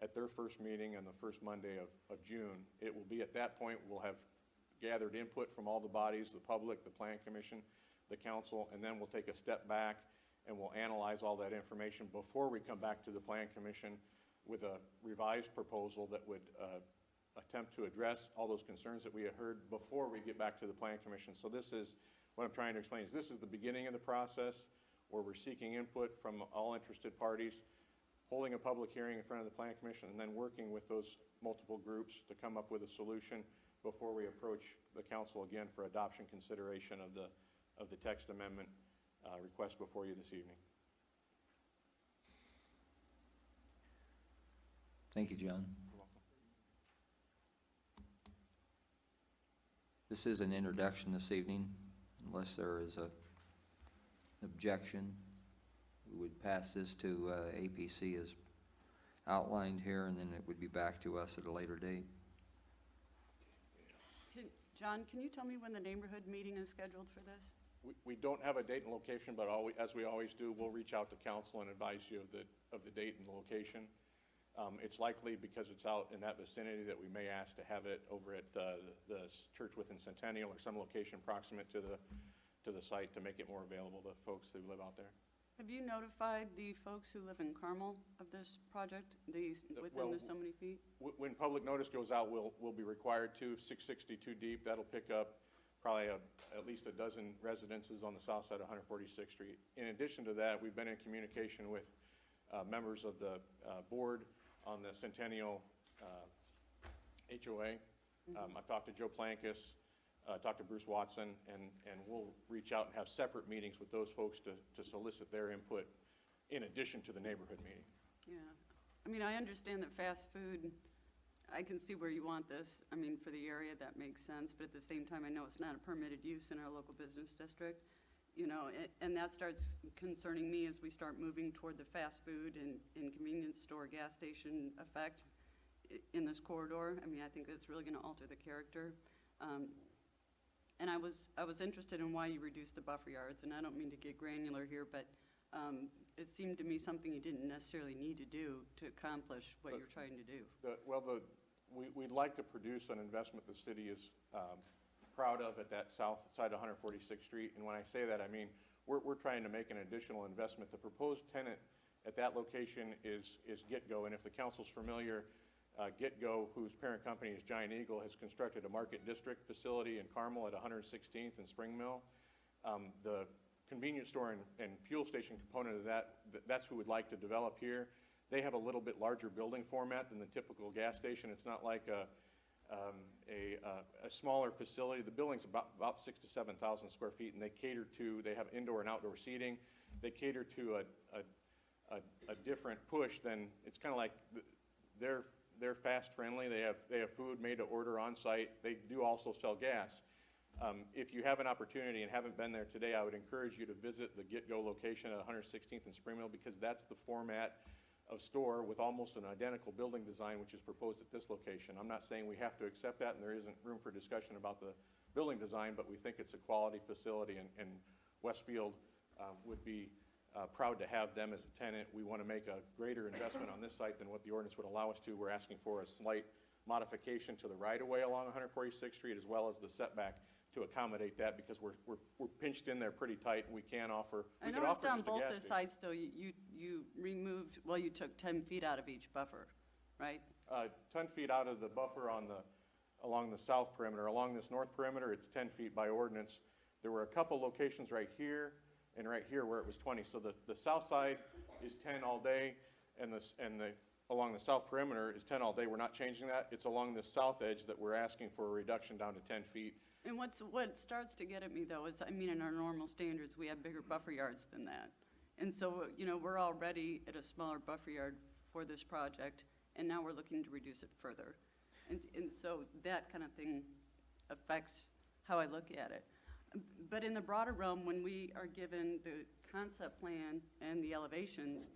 at their first meeting on the first Monday of June. It will be at that point we'll have gathered input from all the bodies, the public, the Plan Commission, the council, and then we'll take a step back and we'll analyze all that information before we come back to the Plan Commission with a revised proposal that would attempt to address all those concerns that we had heard before we get back to the Plan Commission. So this is, what I'm trying to explain is this is the beginning of the process where we're seeking input from all interested parties, holding a public hearing in front of the Plan Commission, and then working with those multiple groups to come up with a solution before we approach the council again for adoption consideration of the text amendment request before you this evening. Thank you, John. This is an introduction this evening. Unless there is an objection, we would pass this to APC as outlined here, and then it would be back to us at a later date. John, can you tell me when the neighborhood meeting is scheduled for this? We don't have a date and location, but as we always do, we'll reach out to council and advise you of the date and the location. It's likely, because it's out in that vicinity, that we may ask to have it over at the church within Centennial or some location proximate to the site to make it more available to folks who live out there. Have you notified the folks who live in Carmel of this project, within the so many feet? When public notice goes out, we'll be required to, 662 deep, that'll pick up probably at least a dozen residences on the south side of 146th Street. In addition to that, we've been in communication with members of the board on the Centennial HOA. I've talked to Joe Plankus, talked to Bruce Watson, and we'll reach out and have separate meetings with those folks to solicit their input in addition to the neighborhood meeting. Yeah, I mean, I understand that fast food, I can see where you want this. I mean, for the area, that makes sense, but at the same time, I know it's not a permitted use in our local business district. You know, and that starts concerning me as we start moving toward the fast food and convenience store, gas station effect in this corridor. I mean, I think that's really gonna alter the character. And I was interested in why you reduced the buffer yards, and I don't mean to get granular here, but it seemed to me something you didn't necessarily need to do to accomplish what you're trying to do. We'd like to produce an investment the city is proud of at that south side of 146th Street. And when I say that, I mean, we're trying to make an additional investment. The proposed tenant at that location is GetGo, and if the council's familiar, GetGo, whose parent company is Giant Eagle, has constructed a market district facility in Carmel at 116th and Spring Mill. The convenience store and fuel station component of that's who would like to develop here. They have a little bit larger building format than the typical gas station. It's not like a smaller facility. The building's about 6,000 to 7,000 square feet, and they have indoor and outdoor seating. They cater to a different push than, it's kind of like, they're fast friendly. They have food made to order on site. They do also sell gas. If you have an opportunity and haven't been there today, I would encourage you to visit the GetGo location at 116th and Spring Mill, because that's the format of store with almost an identical building design, which is proposed at this location. I'm not saying we have to accept that, and there isn't room for discussion about the building design, but we think it's a quality facility, and Westfield would be proud to have them as a tenant. We want to make a greater investment on this site than what the ordinance would allow us to. We're asking for a slight modification to the right-of-way along 146th Street, as well as the setback to accommodate that, because we're pinched in there pretty tight, and we can't offer, I noticed on both the sites, though, you removed, well, you took 10 feet out of each buffer, right? 10 feet out of the buffer along the south perimeter. Along this north perimeter, it's 10 feet by ordinance. There were a couple locations right here and right here where it was 20. So the south side is 10 all day, and along the south perimeter is 10 all day. We're not changing that. It's along the south edge that we're asking for a reduction down to 10 feet. And what starts to get at me, though, is, I mean, in our normal standards, we have bigger buffer yards than that. And so, you know, we're already at a smaller buffer yard for this project, and now we're looking to reduce it further. And so that kind of thing affects how I look at it. But in the broader realm, when we are given the concept plan and the elevations,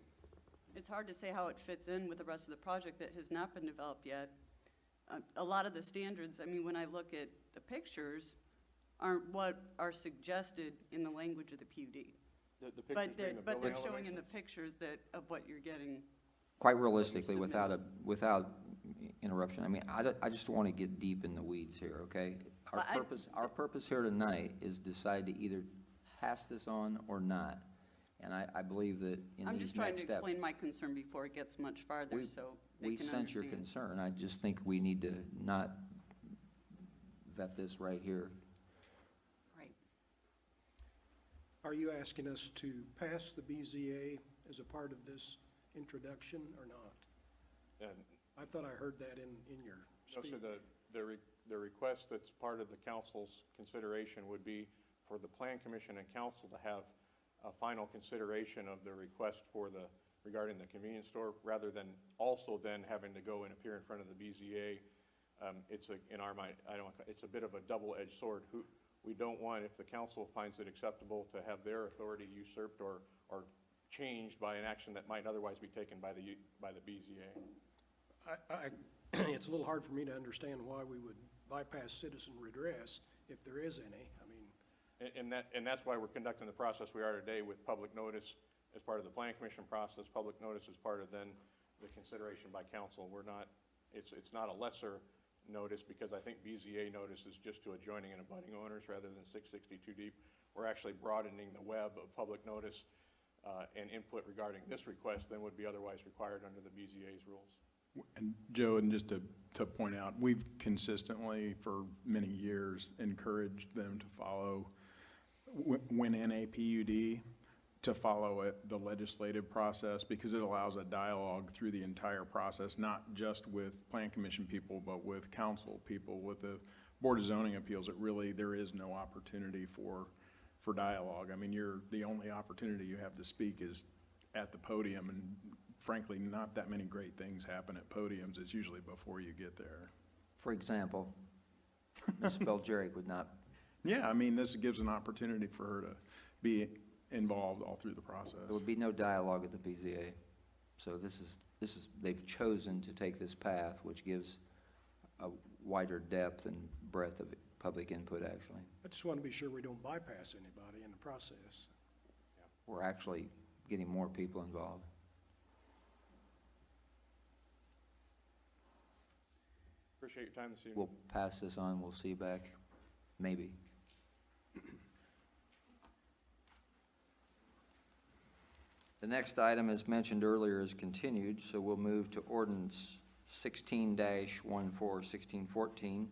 it's hard to say how it fits in with the rest of the project that has not been developed yet. A lot of the standards, I mean, when I look at the pictures, aren't what are suggested in the language of the PUD. The pictures being the But they're building showing in the elevations? pictures of what you're getting. Quite realistically, without interruption, I mean, I just want to get deep in the weeds here, okay? Our purpose here tonight is decide to either pass this on or not. And I believe that in I'm these just trying next to steps. explain my concern before it gets much farther, so they We can sense your understand. concern. I just think we need to not vet this right here. Right. Are you asking us to pass the BZA as a part of this introduction or not? And I thought I heard that in your no, speech. sir, the request that's part of the council's consideration would be for the plan commission and council to have a final consideration of the request regarding the convenience store, rather than also then having to go and appear in front of the BZA. In our mind, it's a bit of a double-edged sword. We don't want, if the council finds it acceptable, to have their authority usurped or changed by an action that might otherwise be taken by the BZA. It's a little hard for me to understand why we would bypass citizen redress if there is any. I mean, And that's why we're conducting the process we are today, with public notice as part of the plan commission process, public notice as part of then the consideration by council. It's not a lesser notice, because I think BZA notice is just to adjoining and abutting owners rather than 662 deep. We're actually broadening the web of public notice and input regarding this request than would be otherwise required under the BZA's rules. And Joe, and just to point out, we've consistently, for many years, encouraged them to follow, when in a PUD, to follow the legislative process, because it allows a dialogue through the entire process, not just with Plan Commission people, but with council people, with the Board of Zoning Appeals. There is no opportunity for dialogue. I mean, the only opportunity you have to speak is at the podium, and frankly, not that many great things happen at podiums. It's usually before you get there. For example, Ms. Beljeric would not, Yeah, I mean, this gives an opportunity for her to be involved all through the process. there would be no dialogue at the BZA. So this is, they've chosen to take this path, which gives a wider depth and breadth of public input, actually. I just want to be sure we don't bypass anybody in the process. We're actually getting more people involved. Appreciate your time this evening. We'll pass this on, we'll see you back, maybe. The next item, as mentioned earlier, is continued, so we'll move to ordinance 16-1614.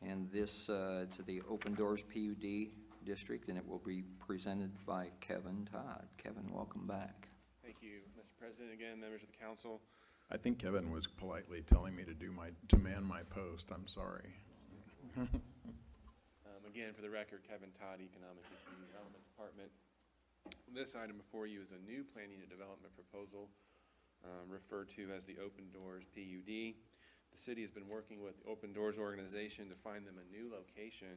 And this, it's the Open Doors PUD district, and it will be presented by Kevin Todd. Kevin, welcome back. Thank you, Mr. President, again, members of the council. I think Kevin was politely telling me to man my post. I'm sorry. Again, for the record, Kevin Todd, Economic and Community Development Department. This item before you is a new planning and development proposal referred to as the Open Doors PUD. The city has been working with the Open Doors organization to find them a new location,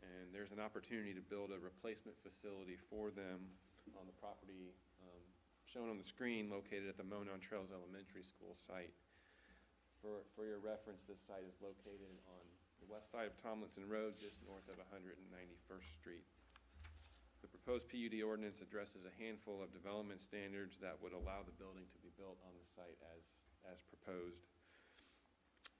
and there's an opportunity to build a replacement facility for them on the property shown on the screen, located at the Monon Trails Elementary School site. For your reference, this site is located on the west side of Tomlinson Road, just north of 191st Street. The proposed PUD ordinance addresses a handful of development standards that would allow the building to be built on the site as proposed.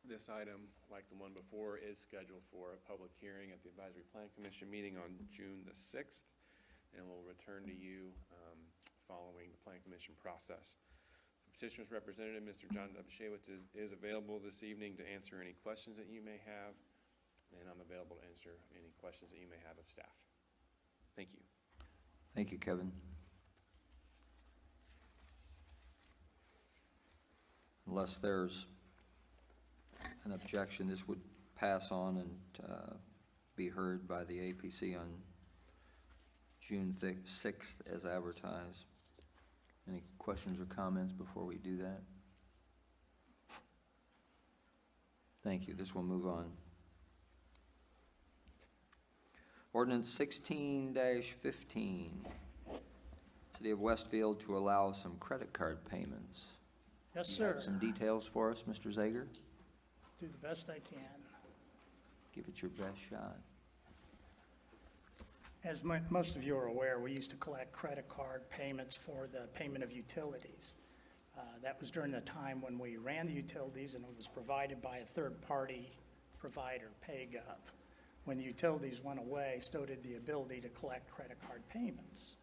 This item, like the one before, is scheduled for a public hearing at the Advisory Plan Commission meeting on June the 6th, and will return to you following the Plan Commission process. The petitioner's representative, Mr. John Dobashewitz, is available this evening to answer any questions that you may have, and I'm available to answer any questions that you may have of staff. Thank you. Thank you, Kevin. Unless there's an objection, this would pass on and be heard by the APC on June 6th as advertised. Any questions or comments before we do that? Thank you. This will move on. Ordinance 16-15. City of Westfield to allow some credit card payments. Yes, You sir. have some details for us, Mr. Zager? Do the best I can. Give it your best shot. As most of you are aware, we used to collect credit card payments for the payment of utilities. That was during the time when we ran the utilities and it was provided by a third-party provider, PayGov. When the utilities went away, so did the ability to collect credit card payments.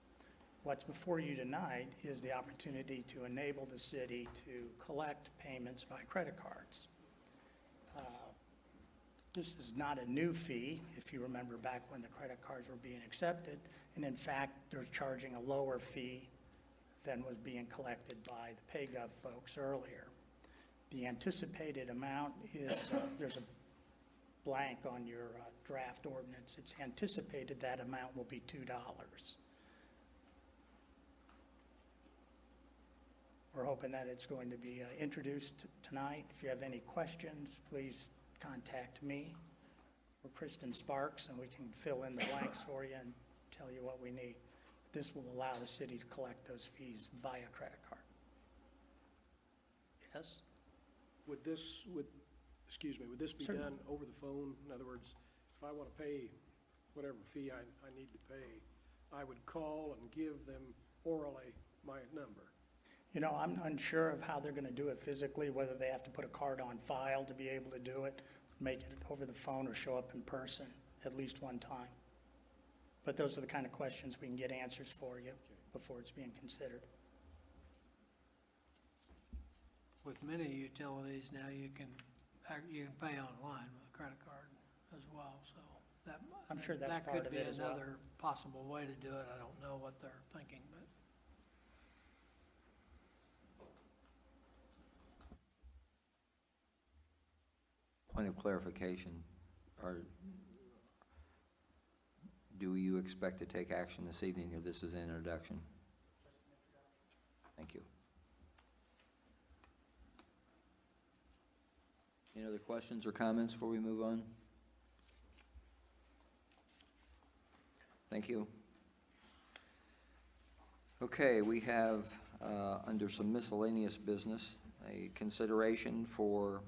What's before you tonight is the opportunity to enable the city to collect payments by credit cards. This is not a new fee, if you remember back when the credit cards were being accepted, and in fact, they're charging a lower fee than was being collected by the PayGov folks earlier. The anticipated amount is, there's a blank on your draft ordinance. It's anticipated that amount will be $2. We're hoping that it's going to be introduced tonight. If you have any questions, please contact me or Kristen Sparks, and we can fill in the blanks for you and tell you what we need. This will allow the city to collect those fees via credit card. Yes? Would this be Certainly. done over the phone? In other words, if I want to pay whatever fee I need to pay, I would call and give them orally my number? You know, I'm unsure of how they're going to do it physically, whether they have to put a card on file to be able to do it, make it over the phone, or show up in person at least one time. But those are the kind of questions we can get answers for you. Okay. before it's being considered. With many utilities now, you can pay online with a credit card as well, so that. I'm sure that's that part could of be it as well. another possible way to do it. I don't know what they're thinking, but. Point of clarification, do you expect to take action this evening, or this is an introduction? Thank you. Any other questions or comments before we move on? Thank you. Okay, we have, under some miscellaneous business, a consideration for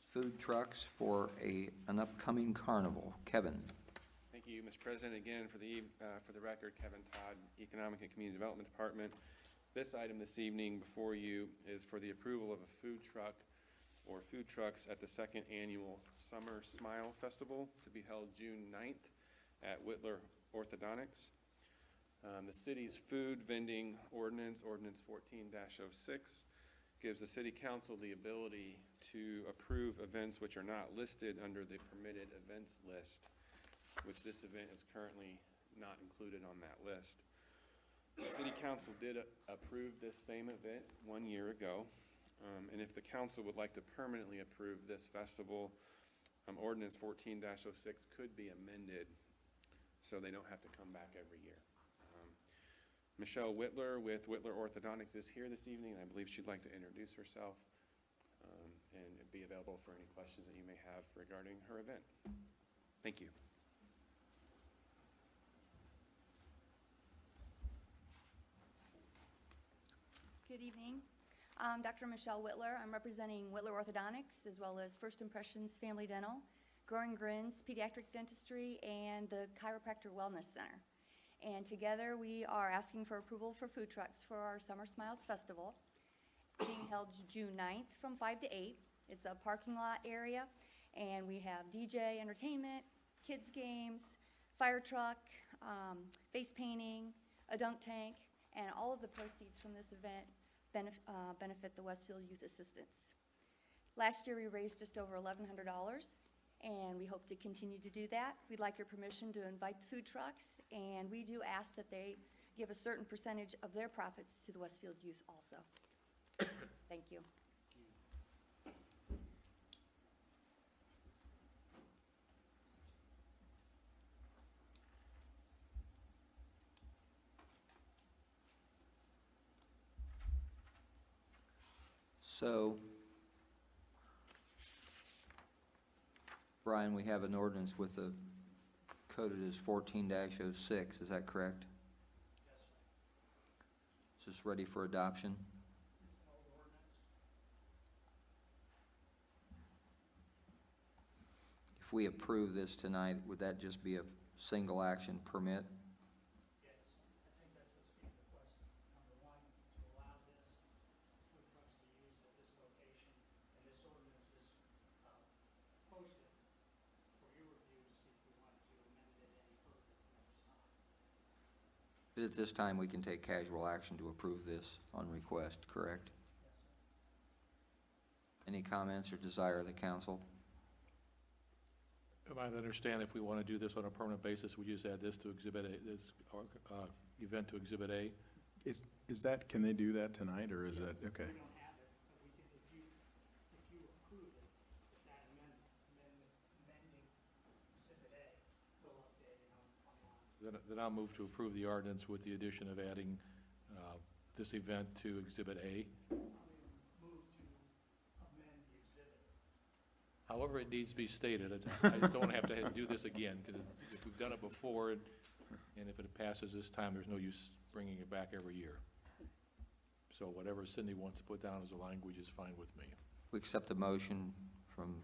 food trucks for an upcoming carnival. Kevin? Thank you, Mr. President. Again, for the record, Kevin Todd, Economic and Community Development Department. This item this evening before you is for the approval of a food truck or food trucks at the second annual Summer Smile Festival to be held June 9th at Whitler Orthodontics. The city's food vending ordinance, Ordinance 14-06, gives the city council the ability to approve events which are not listed under the permitted events list, which this event is currently not included on that list. The city council did approve this same event 1 year ago, and if the council would like to permanently approve this festival, Ordinance 14-06 could be amended so they don't have to come back every year. Michelle Whitler with Whitler Orthodontics is here this evening, and I believe she'd like to introduce herself and be available for any questions that you may have regarding her event. Thank you. Good evening. I'm Dr. Michelle Whitler. I'm representing Whitler Orthodontics as well as First Impressions Family Dental, Growing Grins Pediatric Dentistry, and the Chiropractor Wellness Center. And together we are asking for approval for food trucks for our Summer Smiles Festival, being held June 9th from 5 to 8. It's a parking lot area, and we have DJ entertainment, kids games, fire truck, face painting, a dunk tank, and all of the proceeds from this event benefit the Westfield Youth Assistance. Last year we raised just over $1,100, and we hope to continue to do that. We'd like your permission to invite the food trucks, and we do ask that they give a certain percentage of their profits to the Westfield Youth also. Thank you. So, Brian, we have an ordinance with the coded as 14-06, is that correct? Yes, sir. Is this ready for adoption? It's an old ordinance. If we approve this tonight, would that just be a single action permit? Yes, I think that's what's being requested. Number one, to allow this food trucks to be used at this location, and this ordinance is posted for your review to see if we want to amend it any further next time. But at this time, we can take casual action to approve this on request, correct? Yes, sir. Any comments or desire of the council? Am I to understand if we want to do this on a permanent basis, we just add this to Exhibit A, this event to Exhibit A? Is that, can they do that tonight, or is that, okay? We don't have it, but we can, if you approve it, that amending Exhibit A, we'll update it online. Then I'll move to approve the ordinance with the addition of adding this event to Exhibit A. Move to amend the exhibit. However it needs to be stated, I just don't have to do this again, because if we've done it before, and if it passes this time, there's no use bringing it back every year. So whatever Cindy wants to put down as a language is fine with me. We accept a motion from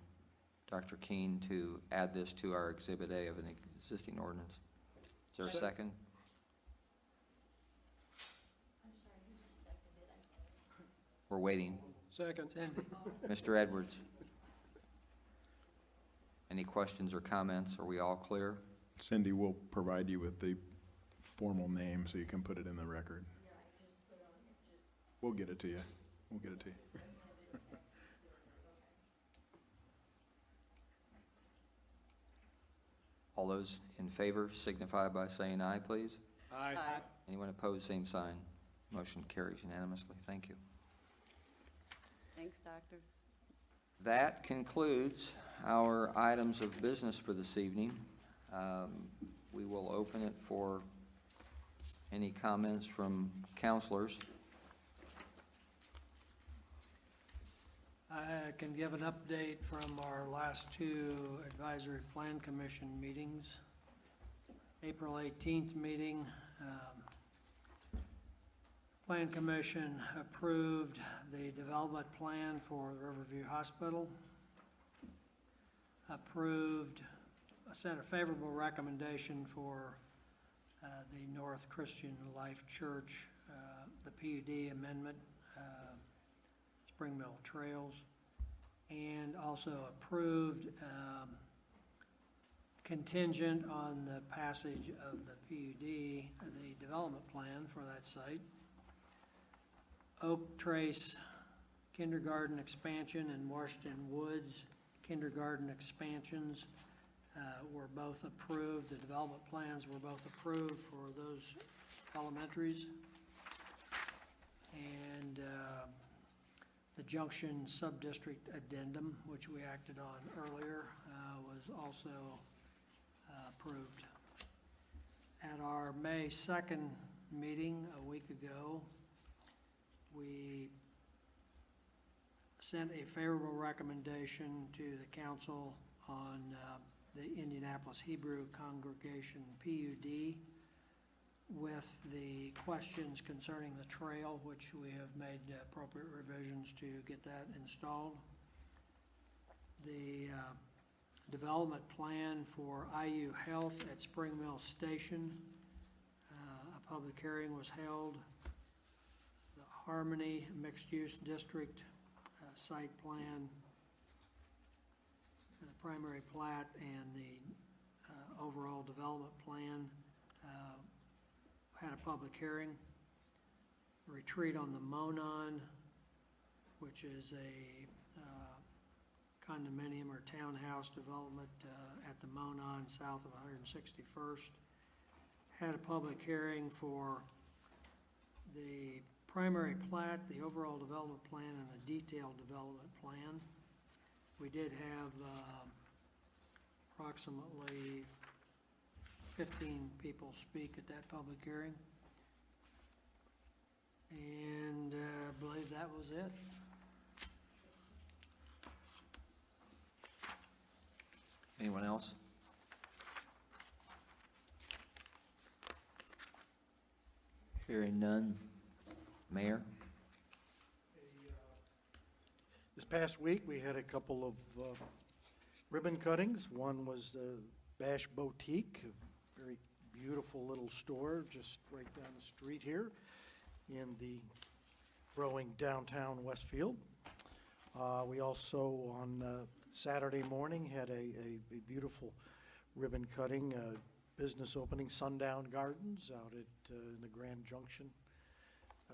Dr. Keene to add this to our Exhibit A of an existing ordinance. Is there a second? I'm sorry, who seconded it? We're waiting. Second. Cindy. Mr. Edwards? Any questions or comments? Are we all clear? Cindy will provide you with the formal name so you can put it in the record. We'll get it to you. We'll get it to you. All those in favor signify by saying aye, please. Aye. Anyone opposed, same sign. Motion carries unanimously. Thank you. Thanks, Doctor. That concludes our items of business for this evening. We will open it for any comments from counselors. I can give an update from our last two Advisory Plan Commission meetings. April 18th meeting, Plan Commission approved the development plan for the Riverview Hospital. Sent a favorable recommendation for the North Christian Life Church, the PUD amendment, Spring Mill Trails, and also approved contingent on the passage of the PUD, the development plan for that site. Oak Trace Kindergarten expansion and Washington Woods Kindergarten expansions were both approved. The development plans were both approved for those elementaries. And the Junction Subdistrict Addendum, which we acted on earlier, was also approved. At our May 2nd meeting a week ago, we sent a favorable recommendation to the council on the Indianapolis Hebrew Congregation PUD with the questions concerning the trail, which we have made appropriate revisions to get that installed. The development plan for IU Health at Spring Mill Station, a public hearing was held. The Harmony Mixed Use District site plan, the primary plat, and the overall development plan had a public hearing. Retreat on the Monon, which is a condominium or townhouse development at the Monon south of 161st, had a public hearing for the primary plat, the overall development plan, and the detailed development plan. We did have approximately 15 people speak at that public hearing. And I believe that was it. Anyone else? Hearing none. Mayor? This past week, we had a couple of ribbon cuttings. One was Bash Boutique, a very beautiful little store just right down the street here in the growing downtown Westfield. We also, on Saturday morning, had a beautiful ribbon cutting, business opening, Sundown Gardens out at in the Grand Junction,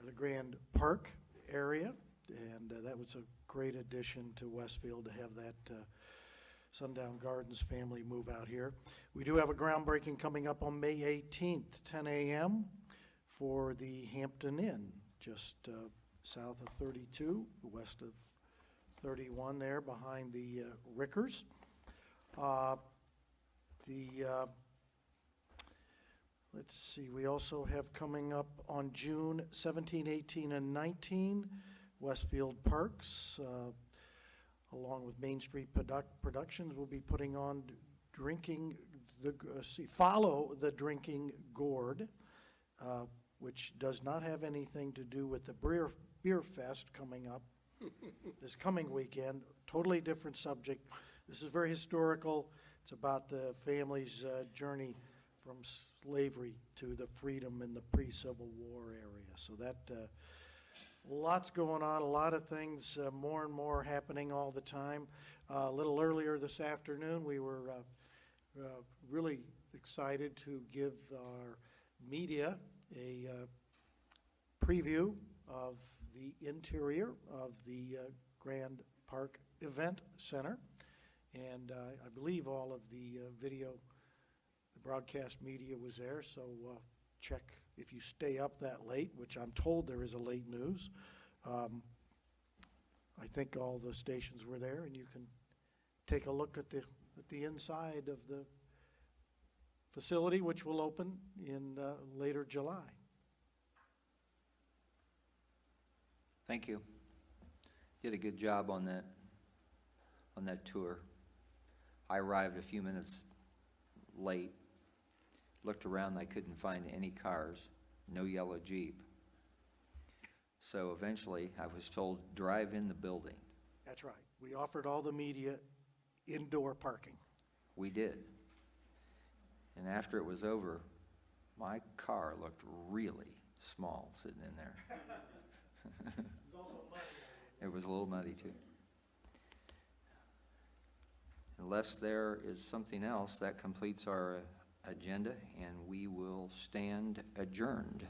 the Grand Park area, and that was a great addition to Westfield to have that Sundown Gardens family move out here. We do have a groundbreaking coming up on May 18th, 10 a.m. for the Hampton Inn, just south of 32, west of 31 there behind the Rickers. Let's see, we also have coming up on June 17, 18, and 19, Westfield Parks, along with Main Street Productions, will be putting on Follow the Drinking Gourd, which does not have anything to do with the Beer Fest coming up this coming weekend. Totally different subject. This is very historical. It's about the family's journey from slavery to the freedom in the pre-Civil War area. So that, lots going on, a lot of things, more and more happening all the time. A little earlier this afternoon, we were really excited to give our media a preview of the interior of the Grand Park Event Center. And I believe all of the video, the broadcast media was there, so check if you stay up that late, which I'm told there is a late news. I think all the stations were there, and you can take a look at the inside of the facility, which will open in later July. Thank you. Did a good job on that tour. I arrived a few minutes late, looked around, I couldn't find any cars, no yellow Jeep. So eventually, I was told, drive in the building. That's right. We offered all the media indoor parking. We did. And after it was over, my car looked really small sitting in there. It was a little muddy too. Unless there is something else, that completes our agenda, and we will stand adjourned.